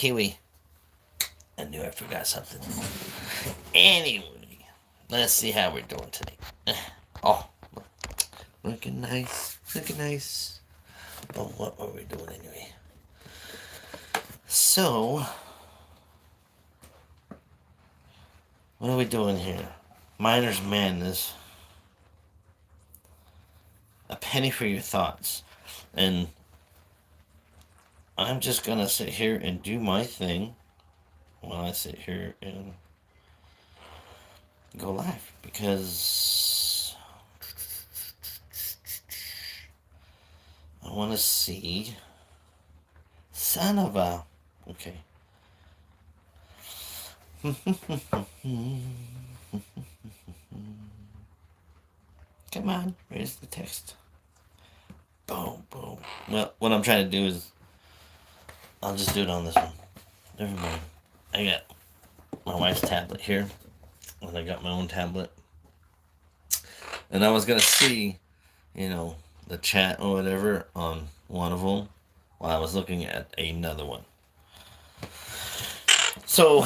Kiwi. I knew I forgot something. Anyway, let's see how we're doing today. Oh, looking nice. Looking nice. Oh, what are we doing anyway? So, what are we doing here? Miner's Madness. A penny for your thoughts. And I'm just going to sit here and do my thing while I sit here and go live. Because I want to see. Son of a. Okay. Come on, where's the text? Boom, boom. Well, what I'm trying to do is, I'll just do it on this one. Never mind. I got my wife's tablet here, and I got my own tablet. And I was going to see, the chat or whatever on one of them while I was looking at another one. So,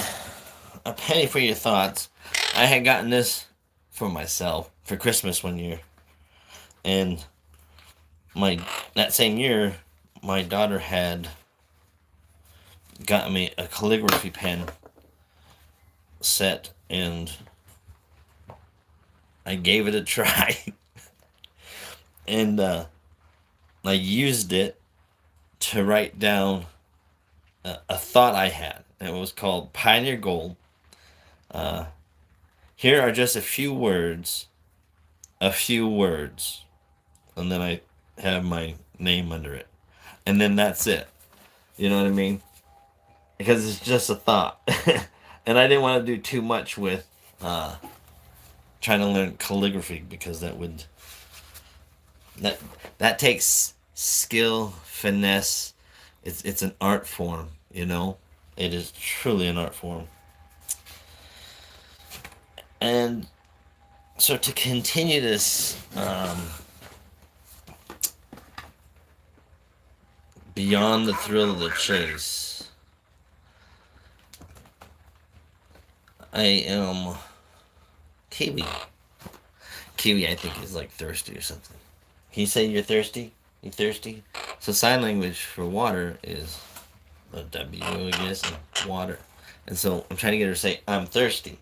a penny for your thoughts. I had gotten this for myself for Christmas one year, and that same year my daughter had got me a calligraphy pen set, and I gave it a try. And I used it to write down a thought I had. It was called Pioneer Gold. Here are just a few words, and then I have my name under it, and then that's it. You know what I mean? Because it's just a thought, and I didn't want to do too much with trying to learn calligraphy, because that takes skill, finesse. It's an art form, It is truly an art form. And so to continue this beyond the thrill of the chase, I am Kiwi. Kiwi, I think, is like thirsty or something. Can you say you're thirsty? You thirsty? So sign language for water is a W, I guess, and water. And so I'm trying to get her to say, I'm thirsty.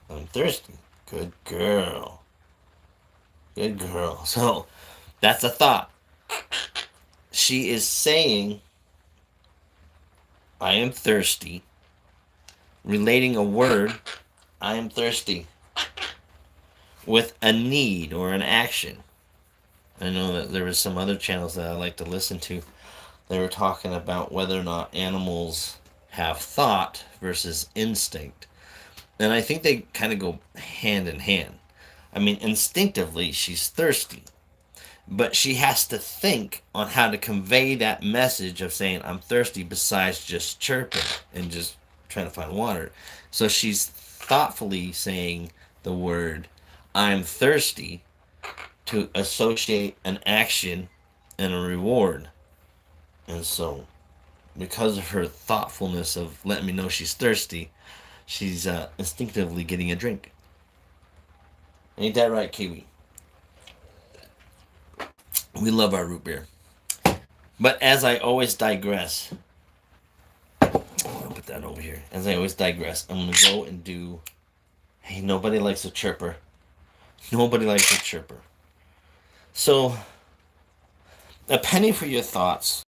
I'm thirsty. Good girl. Good girl. So that's a thought. She is saying, I am thirsty, relating a word, I am thirsty, with a need or an action. I know that there was some other channels that I like to listen to. They were talking about whether or not animals have thought versus instinct. And I think they kind of go hand in hand. I mean, instinctively, she's thirsty. But she has to think on how to convey that message of saying, I'm thirsty, besides just chirping and just trying to find water. So she's thoughtfully saying the word, I'm thirsty, to associate an action and a reward. And so, because of her thoughtfulness of letting me know she's thirsty, she's instinctively getting a drink. Ain't that right, Kiwi? We love our root beer. But as I always digress, I'll put that over here. As I always digress, I'm going to go and do, hey, nobody likes a chirper. Nobody likes a chirper. So, a penny for your thoughts.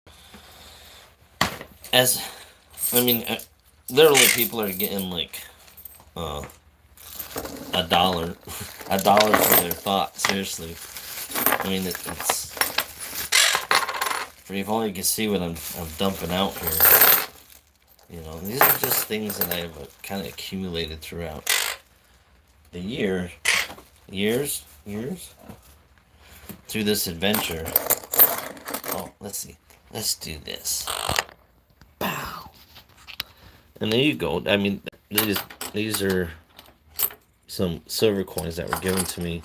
Literally people are getting like $1 for their thought. Seriously, it's for if only you can see what I'm dumping out here. These are just things that I've kind of accumulated throughout the years through this adventure. Oh, let's see. Let's do this. Pow. And there you go. These are some silver coins that were given to me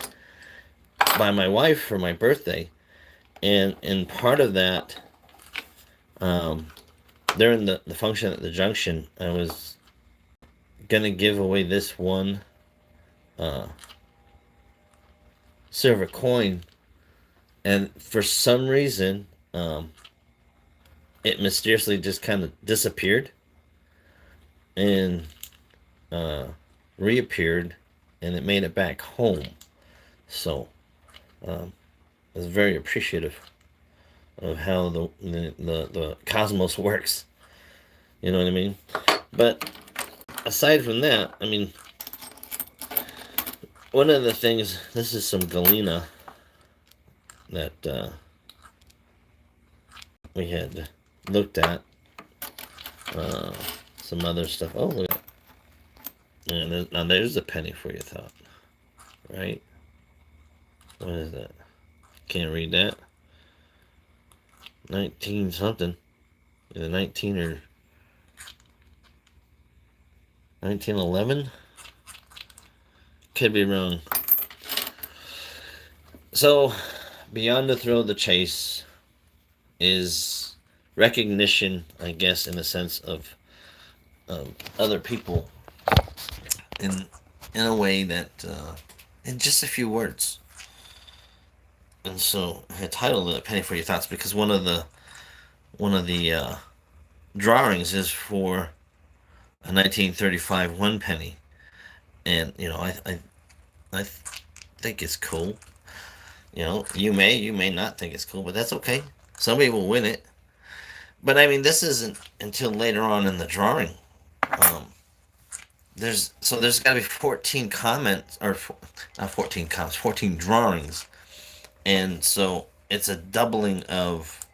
by my wife for my birthday. And part of that during the function at the junction, I was gonna give away this one uh, silver coin, and for some reason, it mysteriously just kind of disappeared and uh, reappeared, and it made it back home. So I was very appreciative of how the cosmos works. You know what I mean? But aside from that, I mean, one of the things, this is some galena that we had looked at. Uh, some other stuff. Oh, look. And now there's a penny for your thought. Right? What is that? Can't read that. 19 something. Either 19 or 1911? Could be wrong. So, beyond the thrill of the chase is recognition, I guess, in the sense of other people in a way that in just a few words. And so I titled it "A Penny for Your Thoughts" because one of the drawings is for a 1935 one penny, and you know I think it's cool. You know, you may not think it's cool, but that's okay. Somebody will win it. But I mean, this isn't until later on in the drawing. Um, there's got to be 14 comments or not 14 comments, 14 drawings, and so it's a doubling of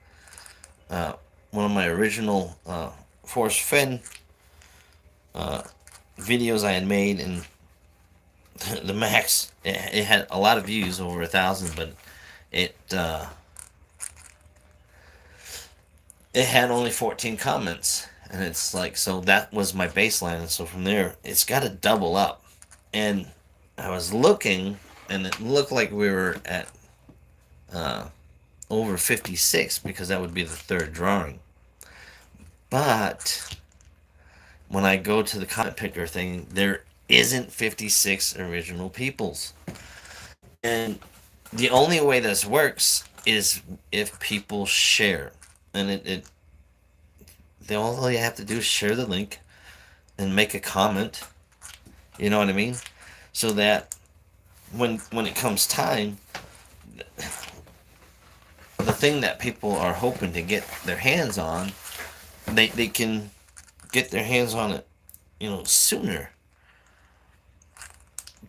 uh, one of my original Forrest Fenn uh, videos I had made, and the max it had a lot of views, over 1,000, but it it had only 14 comments, and it's like, so that was my baseline, and so from there it's got to double up. And I was looking, and it looked like we were at uh, over 56 because that would be the third drawing. But when I go to the comment picker thing, there isn't 56 original peoples. And the only way this works is if people share. And all you have to do is share the link and make a comment. You know what I mean? So that when it comes time, the thing that people are hoping to get their hands on, they can get their hands on it, you know, sooner.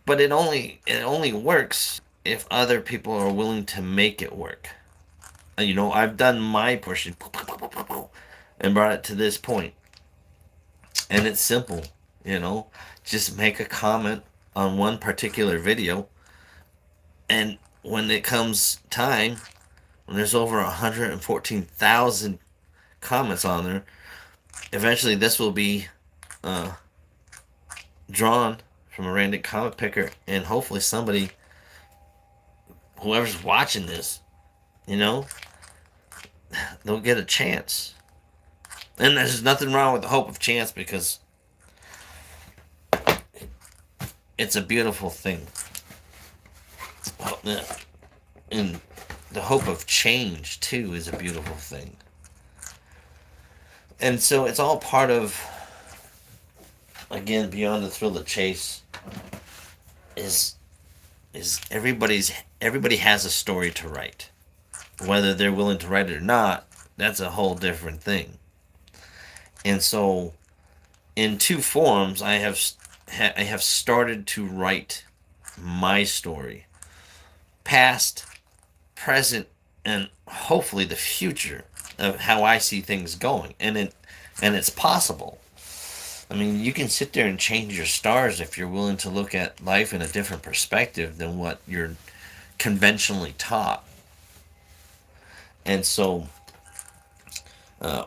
But it only works if other people are willing to make it work. You know, I've done my portion and brought it to this point. And it's simple, you know. Just make a comment on one particular video, and when it comes time, when there's over 114,000 comments on there, eventually this will be drawn from a random comment picker, and hopefully somebody, whoever's watching this, you know, they'll get a chance. And there's nothing wrong with the hope of chance, because it's a beautiful thing. And the hope of change, too, is a beautiful thing. And so it's all part of, again, beyond the thrill of the chase, is everybody has a story to write. Whether they're willing to write it or not, that's a whole different thing. And so, in two forms, I have started to write my story, past, present, and hopefully the future of how I see things going, and it's possible. I mean, you can sit there and change your stars if you're willing to look at life in a different perspective than what you're conventionally taught. And so,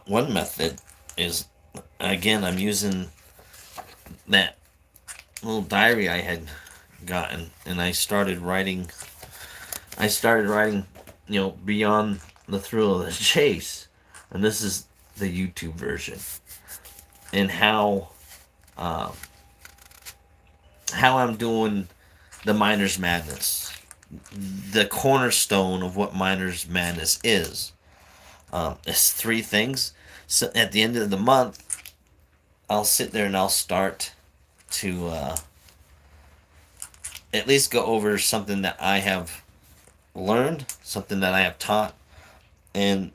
one method is, again, I'm using that little diary I had gotten, and I started writing, you know, beyond the thrill of the chase. And this is the YouTube version, and uh, how I'm doing the Miners Madness, the cornerstone of what Miners Madness is. It's three things. So at the end of the month, I'll sit there and I'll start to at least go over something that I have learned, something that I have taught, and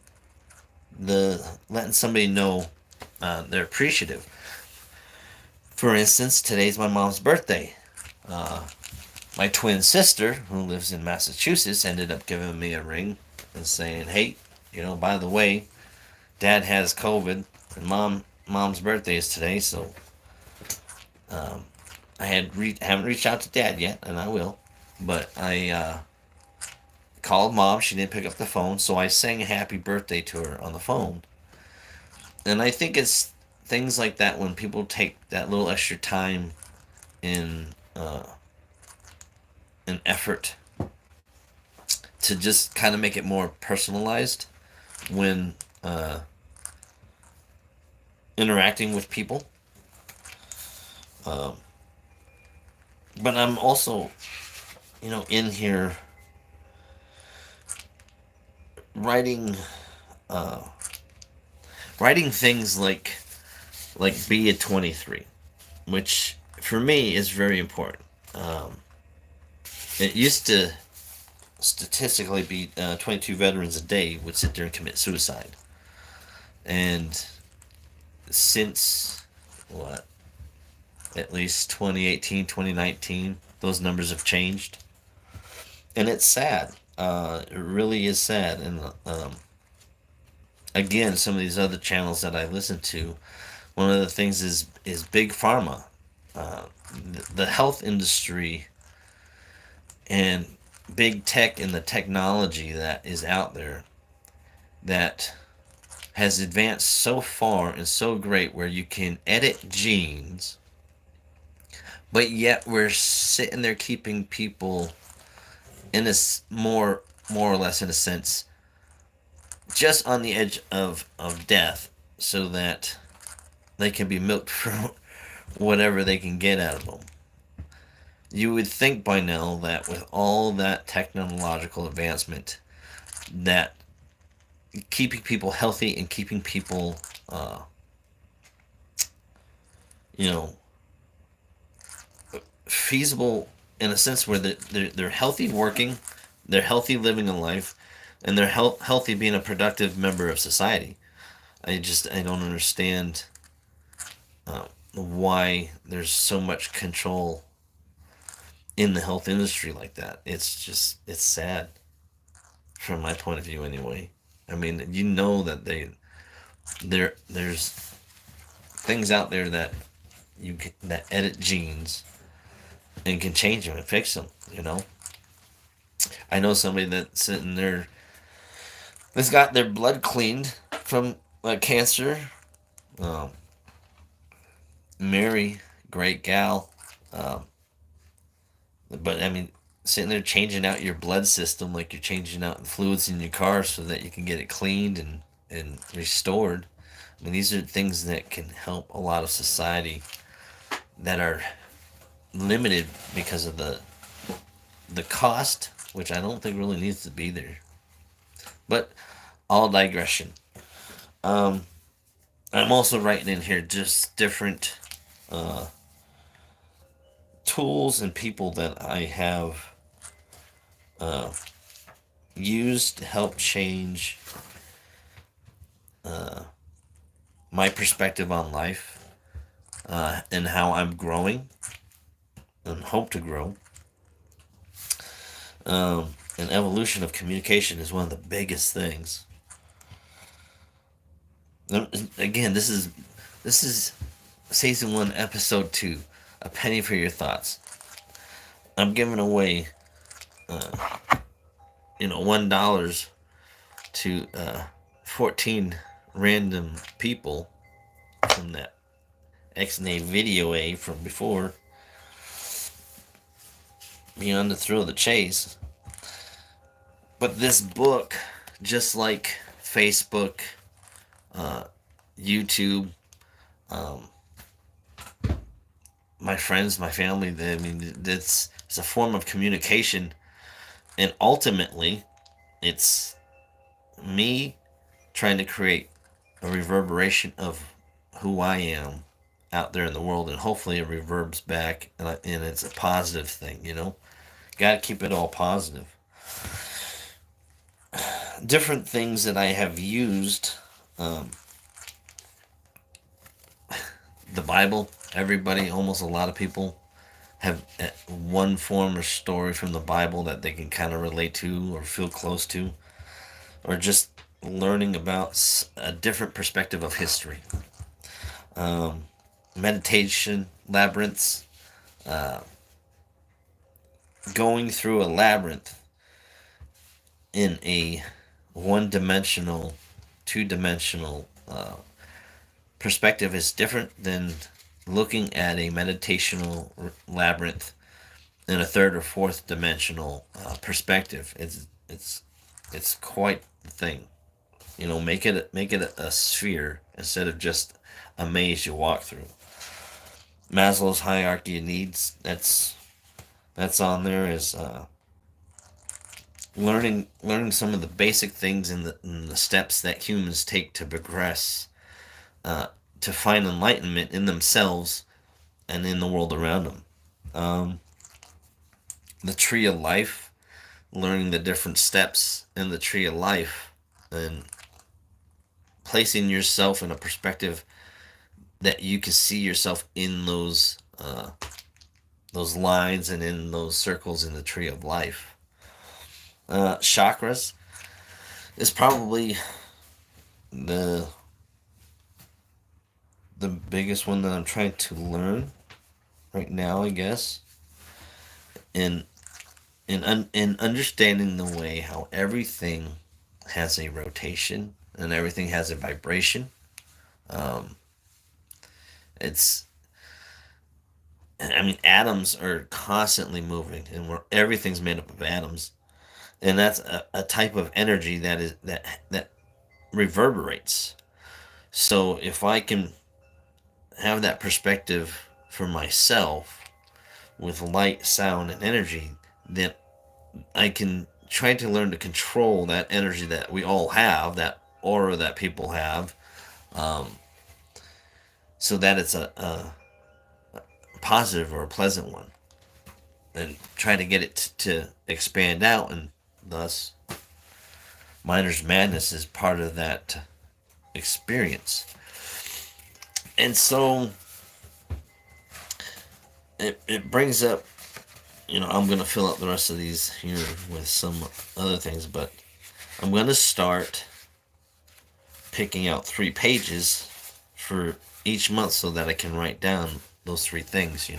the letting somebody know they're appreciative. For instance, today's my mom's birthday. Uh, my twin sister, who lives in Massachusetts, ended up giving me a ring and saying, "Hey, by the way, Dad has COVID, and Mom's birthday is today, so um, haven't reached out to Dad yet, and I will, but I called Mom. She didn't pick up the phone, so I sang a happy birthday to her on the phone, and I think it's things like that when people take that little extra time in an effort to just kind of make it more personalized when interacting with people. Um, but I'm also, in here writing, uh, writing things like be a 23, which for me is very important. Um, it used to statistically be 22 veterans a day would sit there and commit suicide, and since what, at least 2018, 2019, those numbers have changed, and it's sad. It really is sad. And again, some of these other channels that I listen to, one of the things is big pharma, the health industry, and big tech, and the technology that is out there that has advanced so far and so great, where you can edit genes, but yet we're sitting there keeping people in this more or less, in a sense, just on the edge of death, so that they can be milked for whatever they can get out of them. You would think by now that with all that technological advancement, that keeping people healthy and keeping people, you know, feasible, in a sense where they're healthy working, they're healthy living a life, and they're healthy being a productive member of society. I don't understand why there's so much control in the health industry like that. It's sad from my point of view anyway. I mean, that there's things out there that that edit genes and can change them and fix them. I know somebody that's sitting there that's got their blood cleaned from cancer. Um, Mary, great gal. Um, but I mean, sitting there changing out your blood system like you're changing out the fluids in your car so that you can get it cleaned and restored. I mean, these are things that can help a lot of society that are limited because of the cost, which I don't think really needs to be there. But all digression. Um, I'm also writing in here just different uh, tools and people that I have uh, used to help change uh, my perspective on life, and how I'm growing and hope to grow. An evolution of communication is one of the biggest things. Again, this is season 1, episode 2. A penny for your thoughts. I'm giving away, $1 to 14 random people from that X-Nay video A from before. Beyond the thrill of the chase. But this book, just like Facebook, YouTube, um, my friends, my family. I mean, it's a form of communication, and ultimately, it's me trying to create a reverberation of who I am out there in the world, and hopefully it reverbs back, and it's a positive thing. Got to keep it all positive. Different things that I have used. Um, the Bible. Everybody, almost a lot of people, have one form or story from the Bible that they can kind of relate to or feel close to, or just learning about a different perspective of history. Um, Meditation, labyrinths, uh, going through a labyrinth in a one dimensional, two-dimensional perspective is different than looking at a meditational labyrinth in a third or fourth dimensional perspective. It's quite the thing. Make it a sphere instead of just a maze you walk through. Maslow's hierarchy of needs. That's on there is learning some of the basic things in the steps that humans take to progress, uh, to find enlightenment in themselves and in the world around them. Um, the tree of life, learning the different steps in the tree of life, and placing yourself in a perspective that you can see yourself in those lines and in those circles in the tree of life. Chakras is probably the the biggest one that I'm trying to learn right now, I guess. In in understanding the way how everything has a rotation and everything has a vibration. Um, it's I mean, atoms are constantly moving, and everything's made up of atoms, and that's a type of energy that reverberates. So if I can have that perspective for myself with light, sound, and energy, then I can try to learn to control that energy that we all have, that aura that people have, um, so that it's a positive or a pleasant one, and try to get it to expand out, and thus Miner's Madness is part of that experience. And so it brings up, I'm going to fill up the rest of these here with some other things, but I'm going to start picking out 3 pages for each month so that I can write down those 3 things,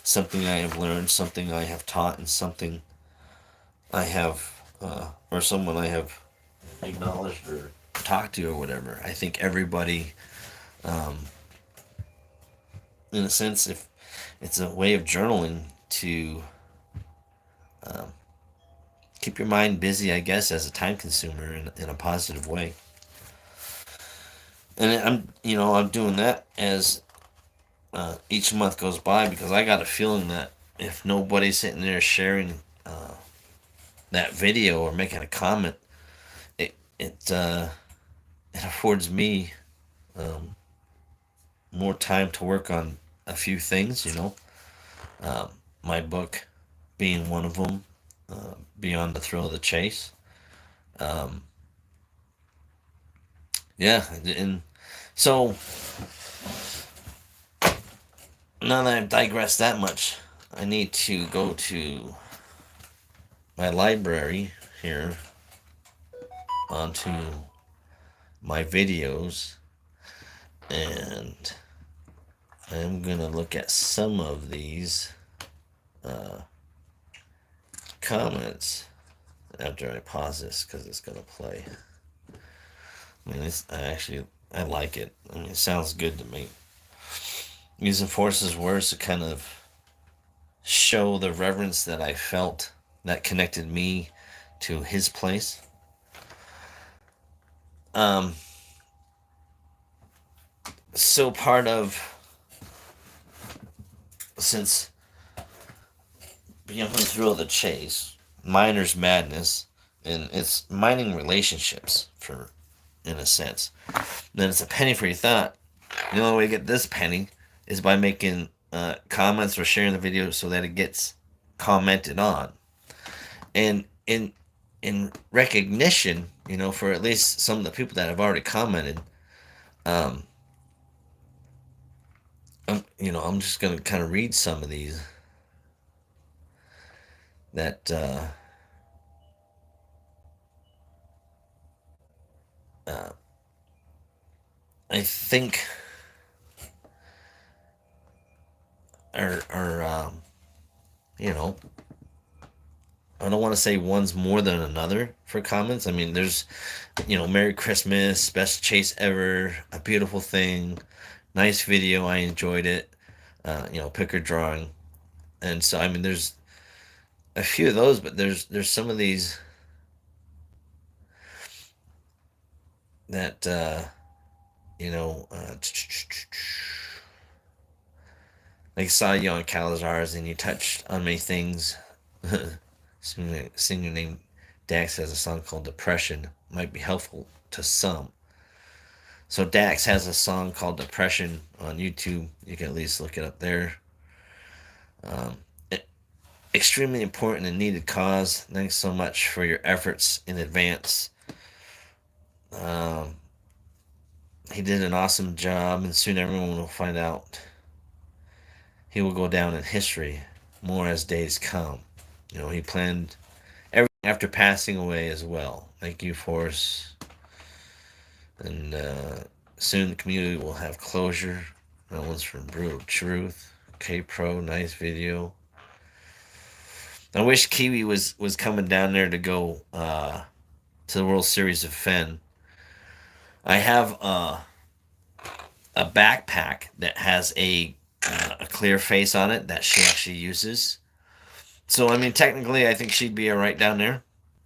something I have learned, something I have taught, and something I have, or someone I have acknowledged or talked to or whatever. I think everybody, um, in a sense, if it's a way of journaling to um, keep your mind busy, I guess, as a time consumer in a positive way. And I'm doing that as each month goes by, because I got a feeling that if nobody's sitting there sharing that video or making a comment, it affords me um, more time to work on a few things. Um, my book being one of them, Beyond the Thrill of the Chase. Um, yeah, and so now that I've digressed that much, I need to go to my library here onto my videos, and I'm gonna look at some of these uh, comments after I pause this, because it's gonna play. I mean, I like it. I mean, it sounds good to me. Using Forrest's words to kind of show the reverence that I felt that connected me to his place. Um, so part of, since beyond the thrill of the chase, miner's madness, and it's mining relationships for, in a sense. Then it's a penny for your thought. The only way to get this penny is by making comments or sharing the video so that it gets commented on. And in recognition, for at least some of the people that have already commented, um, I'm just gonna kind of read some of these that uh, I think are you know I don't want to say one's more than another for comments. I mean, there's, Merry Christmas, best chase ever, a beautiful thing, nice video, I enjoyed it, picker drawing, and so I mean, there's a few of those, but there's some of these that you know, uh, like saw you on Calazars and you touched on many things. Singer named Dax has a song called Depression. Might be helpful to some. So Dax has a song called Depression on YouTube. You can at least look it up there. Um, Extremely important and needed cause. Thanks so much for your efforts in advance. Um, he did an awesome job, and soon everyone will find out. He will go down in history more as days come. He planned everything after passing away as well. Thank you, Forrest. And soon the community will have closure. That one's from Brutal Truth. K-Pro, nice video. I wish Kiwi was coming down there to go to the World Series of Fenn. I have a backpack that has a clear face on it that she actually uses. So I mean, technically, I think she'd be alright down there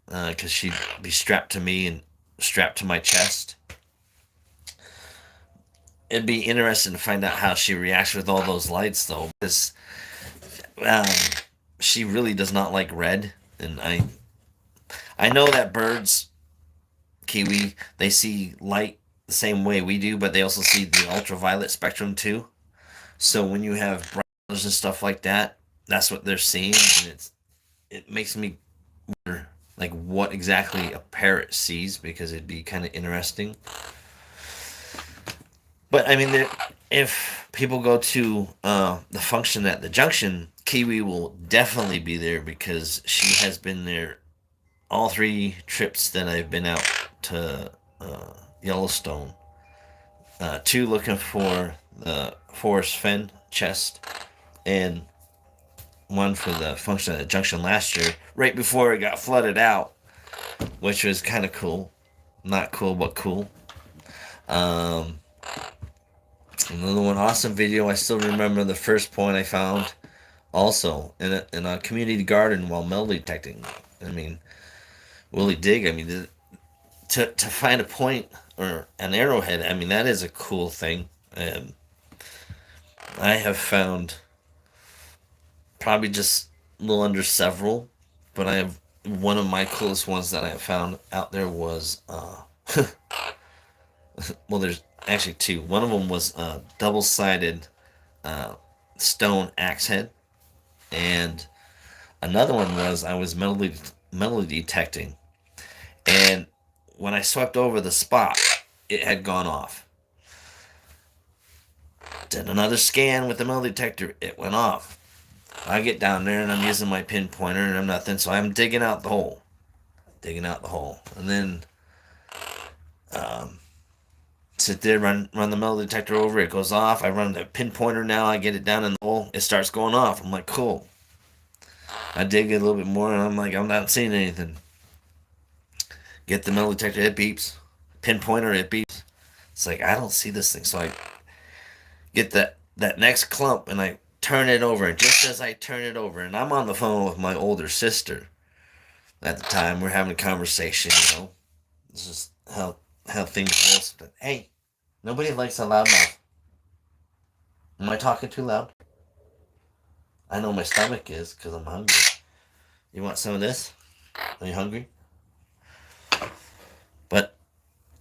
because she'd be strapped to me and strapped to my chest. It'd be interesting to find out how she reacts with all those lights, though, because um, she really does not like red, and I know that birds, kiwi, they see light the same way we do, but they also see the ultraviolet spectrum too. So when you have bright colors and stuff like that, that's what they're seeing, and it makes me wonder like what exactly a parrot sees because it'd be kind of interesting. But I mean, if people go to the function at the junction, Kiwi will definitely be there because she has been there all three trips that I've been out to Yellowstone. Two looking for the Forrest Fenn chest, and one for the function at the junction last year, right before it got flooded out, which was kind of cool. Not cool, but cool. Um, Another one, awesome video. I still remember the first point I found also in a community garden while metal detecting. I mean, Willie Dig, I mean, to find a point or an arrowhead, I mean, that is a cool thing. I have found probably just a little under several, but I have one of my coolest ones that I have found out there was, well, there's actually two. One of them was a double-sided uh, stone axe head, and another one was I was metal detecting, and when I swept over the spot, it had gone off. Did another scan with the metal detector, it went off. I get down there and I'm using my pinpointer and I'm nothing, so I'm digging out the hole. And then um, sit there, run the metal detector over, it goes off. I run the pinpointer now, I get it down in the hole, it starts going off. I'm like, cool. I dig it a little bit more and I'm like, I'm not seeing anything. Get the metal detector, it beeps. Pinpointer, it beeps. It's like, I don't see this thing. So I get that next clump and I turn it over. And just as I turn it over, and I'm on the phone with my older sister at the time, we're having a conversation, This is how things roll. But hey, nobody likes a loudmouth. Am I talking too loud? I know my stomach is because I'm hungry. You want some of this? Are you hungry? But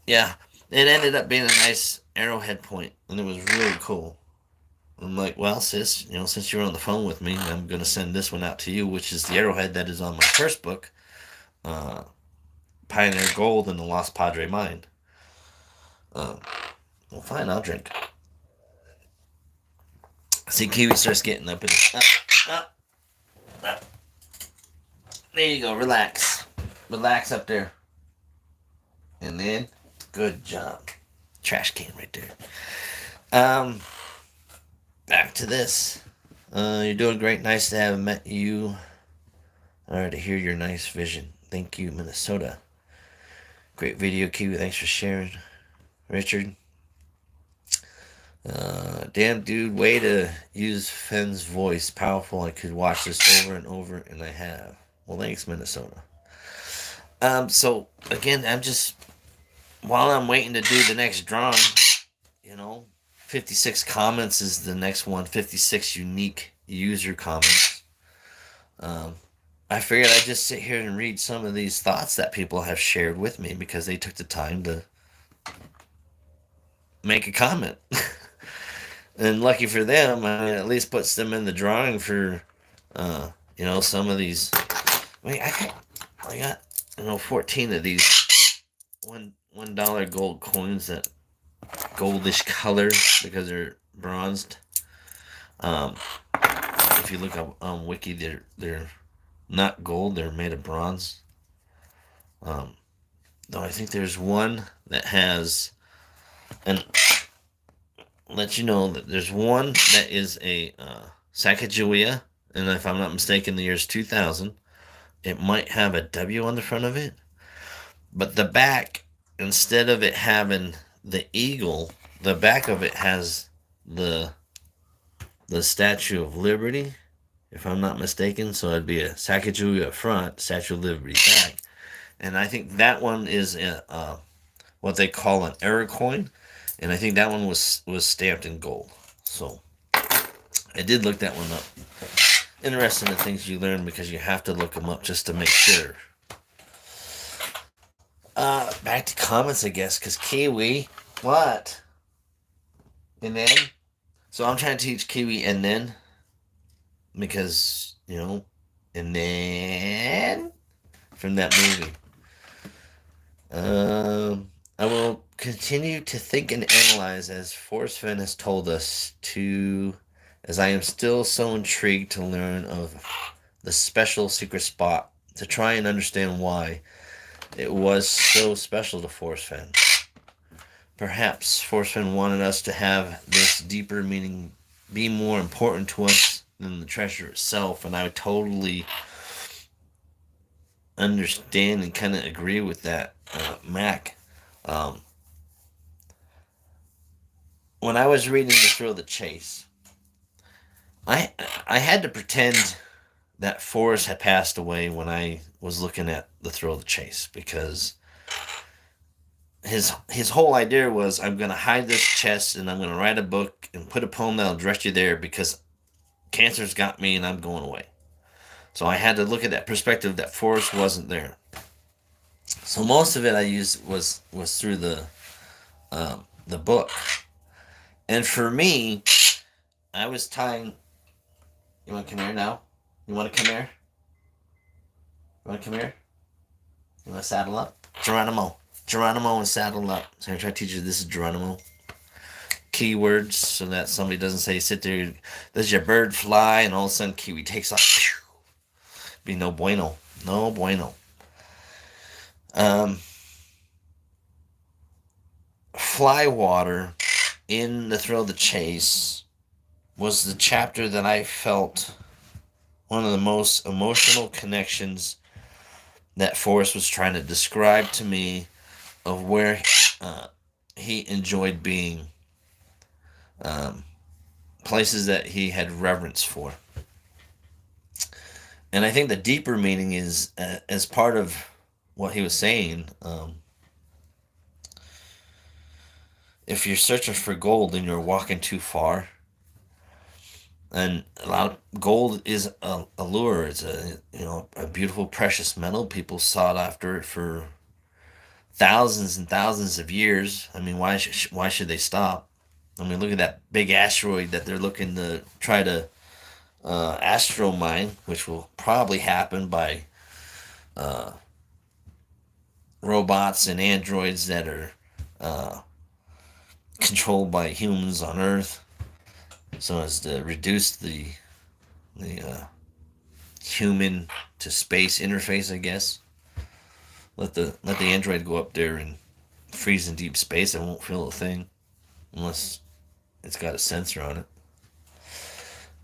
yeah, it ended up being a nice arrowhead point, and it was really cool. I'm like, well, sis, since you're on the phone with me, I'm going to send this one out to you, which is the arrowhead that is on my first book, uh, Pioneer Gold and the Lost Padre Mind. Uh, well, fine, I'll drink. See, Kiwi starts getting up and up. There you go. Relax, relax up there, and then good job. Trash can right there. Um, Back to this. You're doing great. Nice to have met you. All right, to hear your nice vision. Thank you, Minnesota. Great video, Kiwi. Thanks for sharing, Richard. Damn, dude, way to use Fenn's voice. Powerful. I could watch this over and over, and I have. Well, thanks, Minnesota. So again, while I'm waiting to do the next drawing, you know, 56 comments is the next one. 56 unique user comments. I figured I'd just sit here and read some of these thoughts that people have shared with me because they took the time to make a comment. And lucky for them, I mean, at least puts them in the drawing for, some of these. I got 14 of these $1 gold coins that goldish color because they're bronzed. If you look up on Wiki, they're not gold; they're made of bronze. Though I think there's one that has, and let you know that there's one that is a Sacagawea, and if I'm not mistaken, the year's 2000. It might have a W on the front of it, but the back, instead of it having the eagle, the back of it has the Statue of Liberty, if I'm not mistaken. So it'd be a Sacagawea front, Statue of Liberty back, and I think that one is what they call an error coin, and I think that one was stamped in gold. So I did look that one up. Interesting the things you learn because you have to look them up just to make sure. Back to comments, I guess, because Kiwi, what? And then? So I'm trying to teach Kiwi and then, because, and then, from that movie. I will continue to think and analyze as Forrest Fenn has told us to, as I am still so intrigued to learn of the special secret spot to try and understand why it was so special to Forrest Fenn. Perhaps Forrest Fenn wanted us to have this deeper meaning be more important to us than the treasure itself, and I totally understand and kind of agree with that, Mac. When I was reading The Thrill of the Chase, I had to pretend that Forrest had passed away when I was looking at The Thrill of the Chase, because his whole idea was, I'm going to hide this chest and I'm going to write a book and put a poem that'll direct you there because cancer's got me and I'm going away. So I had to look at that perspective that Forrest wasn't there. So most of it I used was through the book. And for me, I was tying. You want to come here now? You want to come here? You want to come here? You want to saddle up? Geronimo and saddle up. So I'm trying to teach you this is Geronimo. Keywords so that somebody doesn't say, sit there, does your bird fly? And all of a sudden Kiwi takes off. Be no bueno. No bueno. Flywater in The Thrill of the Chase was the chapter that I felt one of the most emotional connections that Forrest was trying to describe to me of where he enjoyed being, places that he had reverence for. And I think the deeper meaning is, as part of what he was saying, if you're searching for gold and you're walking too far, And a lot of gold is a lure. It's a beautiful precious metal. People sought after it for thousands and thousands of years. I mean, why should they stop? I mean, look at that big asteroid that they're looking to try to astro mine, which will probably happen by uh, robots and androids that are uh, controlled by humans on Earth, so as to reduce the human to space interface, I guess. Let the android go up there and freeze in deep space. It won't feel a thing unless it's got a sensor on it.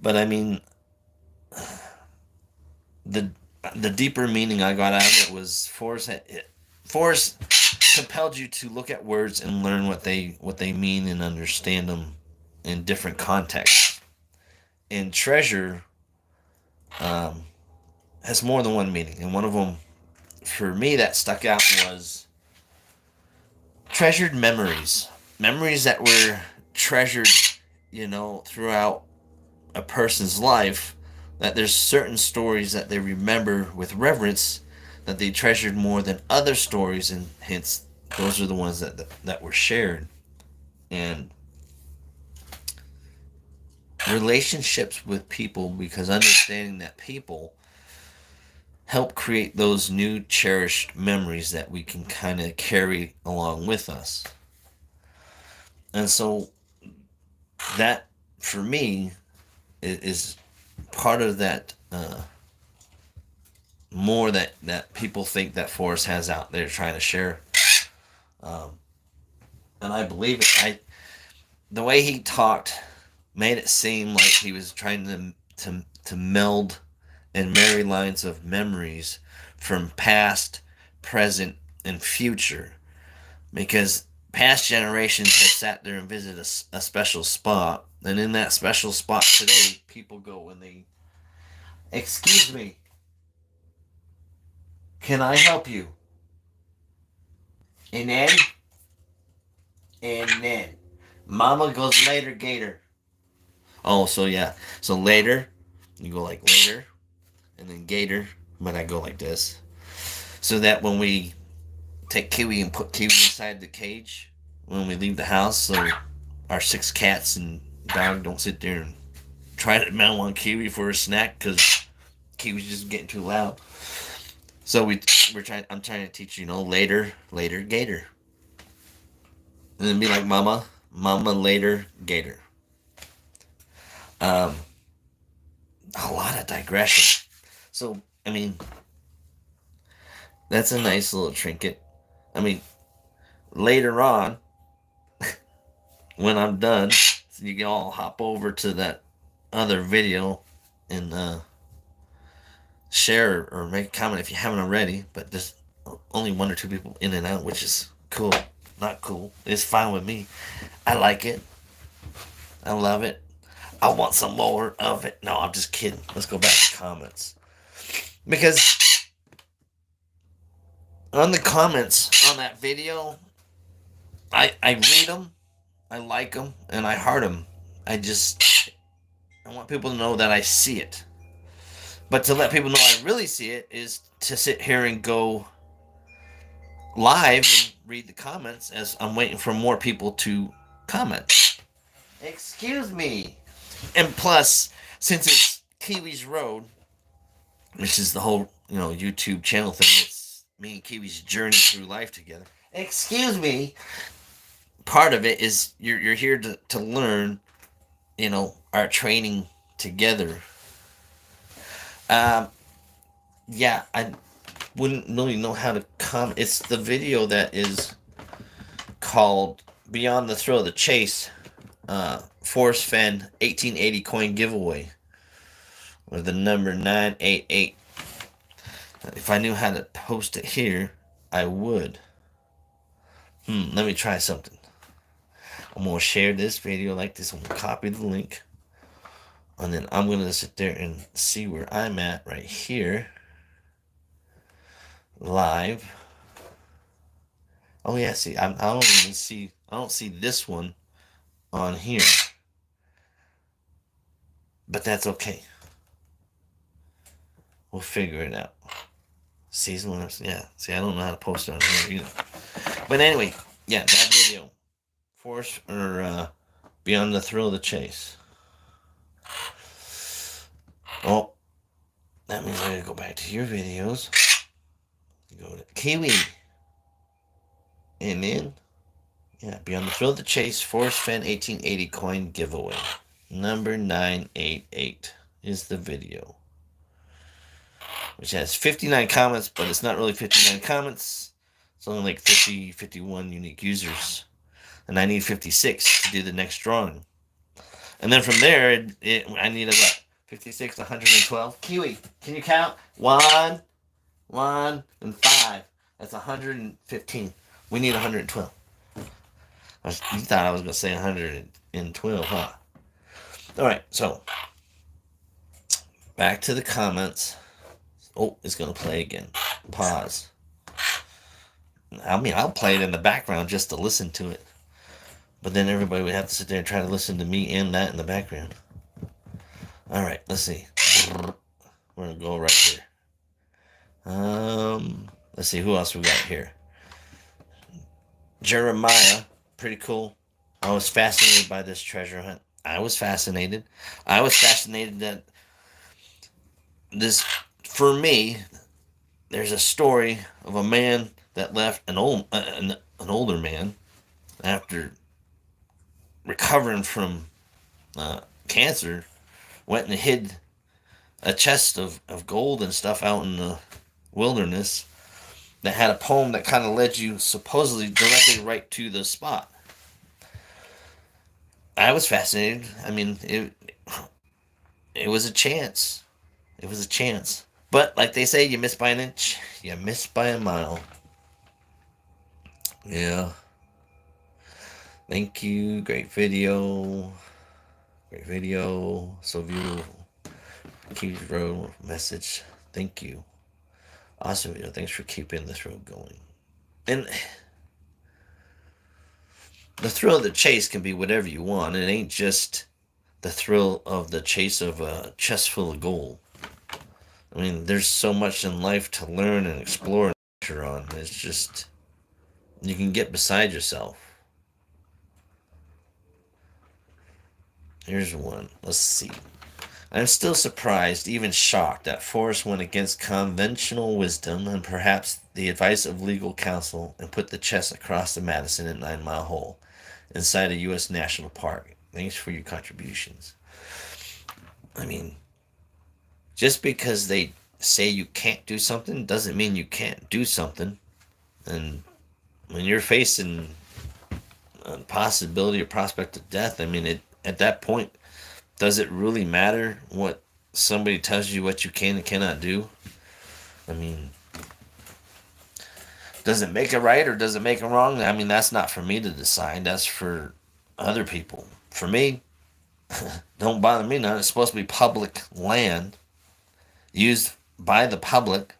But I mean, the the deeper meaning I got out of it was Forrest compelled you to look at words and learn what they mean and understand them in different contexts. And treasure um, has more than one meaning, and one of them for me that stuck out was treasured memories, memories that were treasured, throughout a person's life. That there's certain stories that they remember with reverence that they treasured more than other stories, and hence those are the ones that were shared. And relationships with people, because understanding that people help create those new cherished memories that we can kind of carry along with us. And so that for me is part of that more that people think that Forrest has out there trying to share. Um, and I believe it. The way he talked made it seem like he was trying to meld and marry lines of memories from past, present, and future. Because past generations have sat there and visited a special spot, and in that special spot today, people go and they, excuse me, can I help you? And then Mama goes later, Gator. Oh, so yeah, so later, you go like later, and then Gator, but I go like this, so that when we take Kiwi and put Kiwi inside the cage when we leave the house, so our six cats and dog don't sit there and try to mount on Kiwi for a snack because Kiwi's just getting too loud. So we're trying. I'm trying to teach later, later Gator, and then be like Mama later Gator. Um, a lot of digression. So I mean, that's a nice little trinket. I mean, later on, when I'm done, you can all hop over to that other video and share or make a comment if you haven't already. But there's only one or two people in and out, which is cool. Not cool. It's fine with me. I like it. I love it. I want some more of it. No, I'm just kidding. Let's go back to comments. Because on the comments on that video, I read them, I like them, and I heart them. I want people to know that I see it. But to let people know I really see it is to sit here and go live and read the comments as I'm waiting for more people to comment. Excuse me. And plus, since it's Kiwi's Road, which is the whole YouTube channel thing, it's me and Kiwi's journey through life together. Excuse me. Part of it is you're here to learn, our training together. Um, yeah, I wouldn't really know how to comment. It's the video that is called Beyond the Thrill of the Chase, Forrest Fenn 1880 coin giveaway with the number 988. If I knew how to post it here, I would. Let me try something. I'm going to share this video like this. I'm going to copy the link. And then I'm going to sit there and see where I'm at right here. Live. Oh yeah, see, I don't see this one on here. But that's okay. We'll figure it out. Season one, yeah. See, I don't know how to post it on here either. But anyway, yeah, that video. Force or Beyond the Thrill of the Chase. Oh, that means I gotta go back to your videos. Go to Kiwi. And then, yeah, Beyond the Thrill of the Chase, Forrest Fenn 1880 coin giveaway. Number 988 is the video. Which has 59 comments, but it's not really 59 comments. It's only like 50, 51 unique users. And I need 56 to do the next drawing. And then from there, I need about 56, 112. Kiwi, can you count? 1, 1, and 5. That's 115. We need 112. You thought I was going to say 112, huh? All right, so back to the comments. Oh, it's going to play again. Pause. I mean, I'll play it in the background just to listen to it. But then everybody would have to sit there and try to listen to me and that in the background. All right, let's see. We're going to go right here. Let's see, who else we got here? Jeremiah. Pretty cool. I was fascinated by this treasure hunt. I was fascinated that this, for me, there's a story of a man that left an older man after recovering from cancer, went and hid a chest of gold and stuff out in the wilderness that had a poem that kind of led you supposedly directly right to the spot. I was fascinated. I mean, it was a chance. It was a chance. But like they say, you miss by an inch, you miss by a mile. Yeah. Thank you. Great video. Great video. So beautiful. Keep road message. Thank you. Awesome video. Thanks for keeping this road going. And the thrill of the chase can be whatever you want. It ain't just the thrill of the chase of a chest full of gold. I mean, there's so much in life to learn and explore and on. It's just, you can get beside yourself. Here's one. Let's see. I'm still surprised, even shocked, that Forrest went against conventional wisdom and perhaps the advice of legal counsel and put the chest across the Madison at 9 Mile Hole inside a U.S. National Park. Thanks for your contributions. I mean, just because they say you can't do something doesn't mean you can't do something. And when you're facing a possibility or prospect of death, I mean, at that point, does it really matter what somebody tells you what you can and cannot do? I mean, does it make it right or does it make it wrong? I mean, that's not for me to decide. That's for other people. For me, don't bother me none. It's supposed to be public land used by the public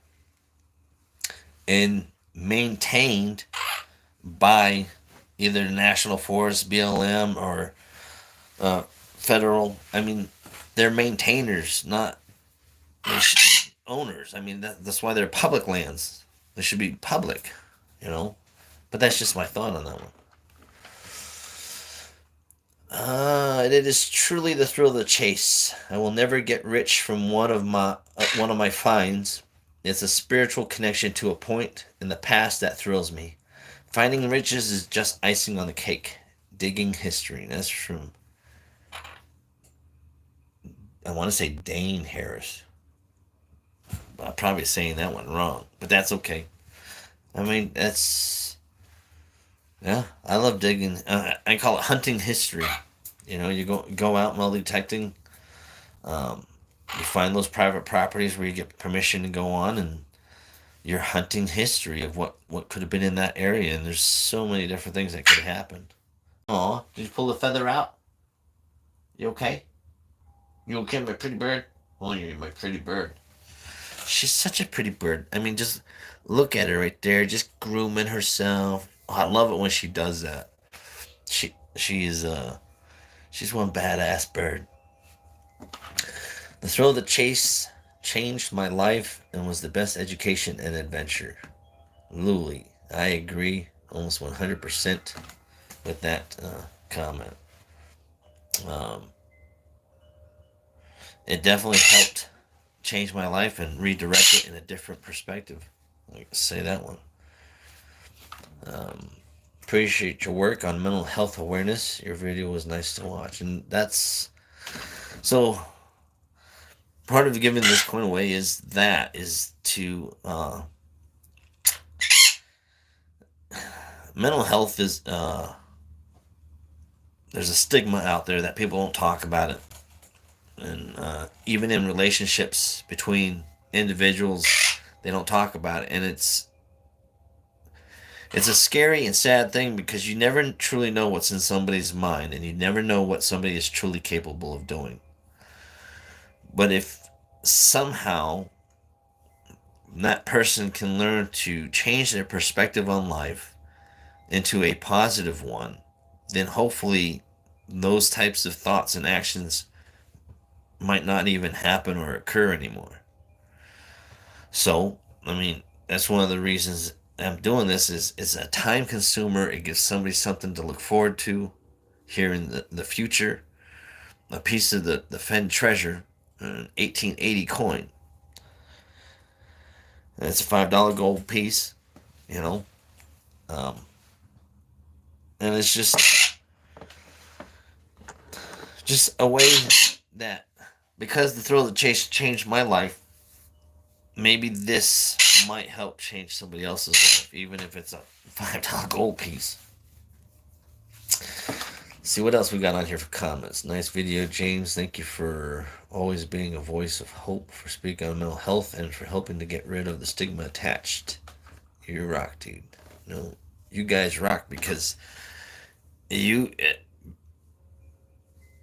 and maintained by either the National Forest, BLM, or federal. I mean, they're maintainers, not owners. I mean, that's why they're public lands. They should be public, you know. But that's just my thought on that one. It is truly the thrill of the chase. I will never get rich from one of my finds. It's a spiritual connection to a point in the past that thrills me. Finding riches is just icing on the cake. Digging history. That's from, I want to say, Dane Harris. I'm probably saying that one wrong, but that's okay. I mean, yeah, I love digging. I call it hunting history. You know, you go out metal detecting. You find those private properties where you get permission to go on, and you're hunting history of what could have been in that area. And there's so many different things that could have happened. Aw, did you pull the feather out? You okay? You okay, my pretty bird? Oh, you're my pretty bird. She's such a pretty bird. I mean, just look at her right there, just grooming herself. Oh, I love it when she does that. She's one badass bird. The thrill of the chase changed my life and was the best education and adventure. Luli, I agree almost 100% with that comment. Um, it definitely helped change my life and redirect it in a different perspective. I can say that one. Um, Appreciate your work on mental health awareness. Your video was nice to watch, and that's so. Part of giving this coin away is to mental health is there's a stigma out there that people don't talk about it, and even in relationships between individuals, they don't talk about it, and it's a scary and sad thing because you never truly know what's in somebody's mind, and you never know what somebody is truly capable of doing. But if somehow that person can learn to change their perspective on life into a positive one, then hopefully those types of thoughts and actions might not even happen or occur anymore. So, I mean, that's one of the reasons I'm doing this is it's a time consumer. It gives somebody something to look forward to here in the future. A piece of the Fenn treasure, an 1880 coin. And it's a $5 gold piece, you know. Um, and it's just a way that because the thrill of the chase changed my life, maybe this might help change somebody else's life, even if it's a $5 gold piece. See what else we got on here for comments. Nice video, James. Thank you for always being a voice of hope, for speaking on mental health, and for helping to get rid of the stigma attached. You rock, dude. No, you guys rock you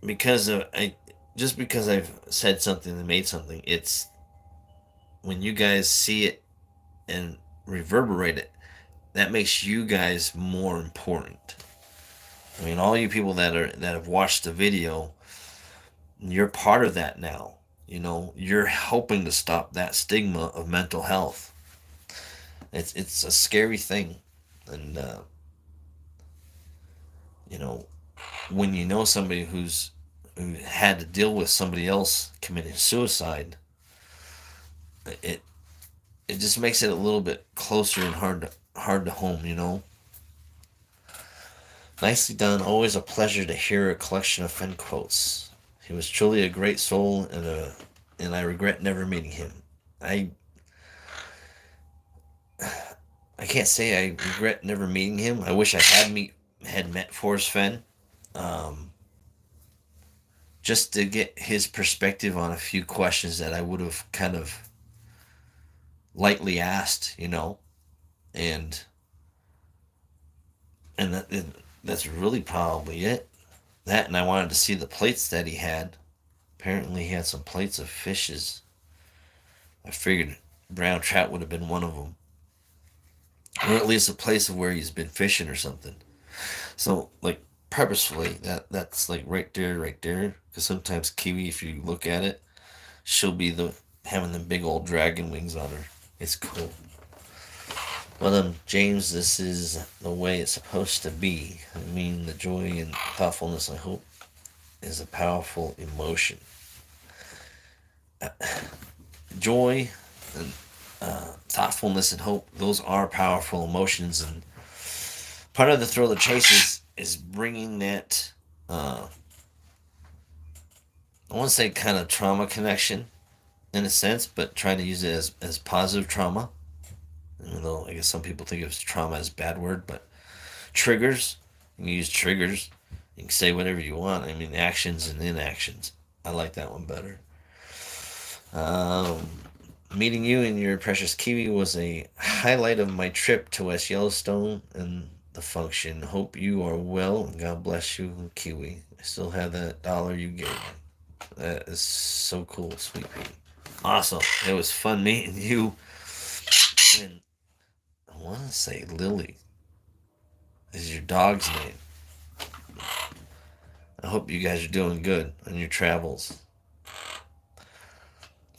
because of I just because I've said something and made something. It's when you guys see it and reverberate it, that makes you guys more important. I mean, all you people that have watched the video, you're part of that now. You know, you're helping to stop that stigma of mental health. It's a scary thing, and you know, when you know somebody who had to deal with somebody else committing suicide, it it just makes it a little bit closer and hard to home. You know. Nicely done. Always a pleasure to hear a collection of Fenn quotes. He was truly a great soul, and I regret never meeting him. I I can't say I regret never meeting him. I wish I had met Forrest Fenn, um, just to get his perspective on a few questions that I would have kind of lightly asked, you know, and and that's really probably it. That, and I wanted to see the plates that he had. Apparently, he had some plates of fishes. I figured brown trout would have been one of them, or at least a place of where he's been fishing or something. So, like, purposefully, that's like right there. Because sometimes kiwi, if you look at it, she'll be the having the big old dragon wings on her. It's cool. Well, James, this is the way it's supposed to be. I mean, the joy and thoughtfulness, I hope, is a powerful emotion. Joy and thoughtfulness and hope, those are powerful emotions, and part of the thrill of the chase is bringing that I want to say kind of trauma connection in a sense, but trying to use it as positive trauma, even though I guess some people think of trauma as a bad word. But triggers, you can use triggers, you can say whatever you want. I mean, actions and inactions, I like that one better. um, Meeting you and your precious kiwi was a highlight of my trip to West Yellowstone and the function. Hope you are well, and God bless you, Kiwi. I still have that dollar you gave me. That is so cool, sweet pea. Awesome. It was fun meeting you. And I want to say Lily is your dog's name. I hope you guys are doing good on your travels.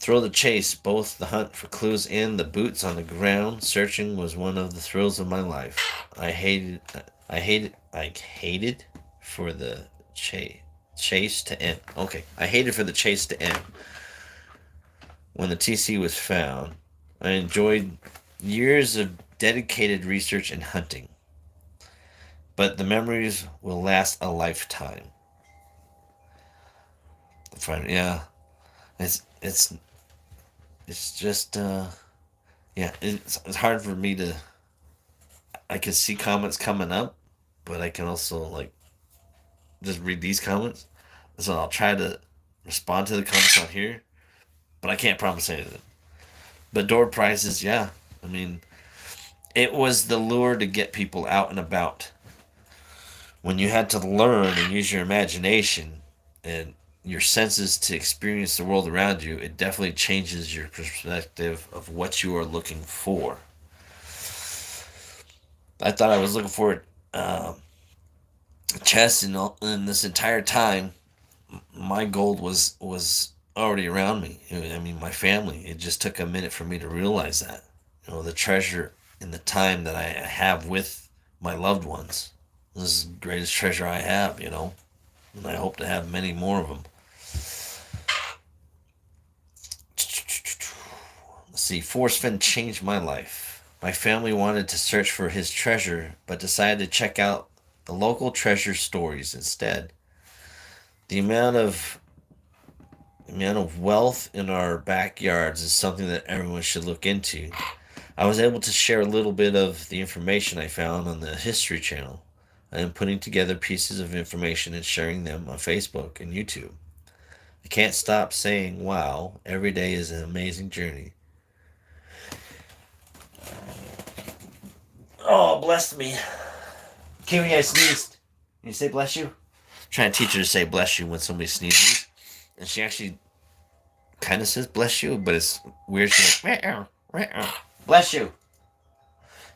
Thrill of the chase, both the hunt for clues and the boots on the ground searching was one of the thrills of my life. I hated for the chase to end. Okay, I hated for the chase to end. When the TC was found, I enjoyed years of dedicated research and hunting, but the memories will last a lifetime. Yeah, it's it's just yeah, it's hard for me to. I can see comments coming up, but I can also like just read these comments. So I'll try to respond to the comments on here, but I can't promise anything. But door prizes, yeah. I mean, it was the lure to get people out and about. When you had to learn and use your imagination and your senses to experience the world around you, it definitely changes your perspective of what you are looking for. I thought I was looking for chess, and this entire time, my gold was already around me. I mean, my family. It just took a minute for me to realize that. The treasure in the time that I have with my loved ones. This is the greatest treasure I have. And I hope to have many more of them. Let's see. Forrest Fenn changed my life. My family wanted to search for his treasure, but decided to check out the local treasure stories instead. The amount of wealth in our backyards is something that everyone should look into. I was able to share a little bit of the information I found on the History Channel. I am putting together pieces of information and sharing them on Facebook and YouTube. I can't stop saying, wow, every day is an amazing journey. Oh, bless me. Kiwi, I sneezed. Can you say bless you? I'm trying to teach her to say bless you when somebody sneezes. And she actually kind of says bless you, but it's weird. She's like, meow, meow. Bless you.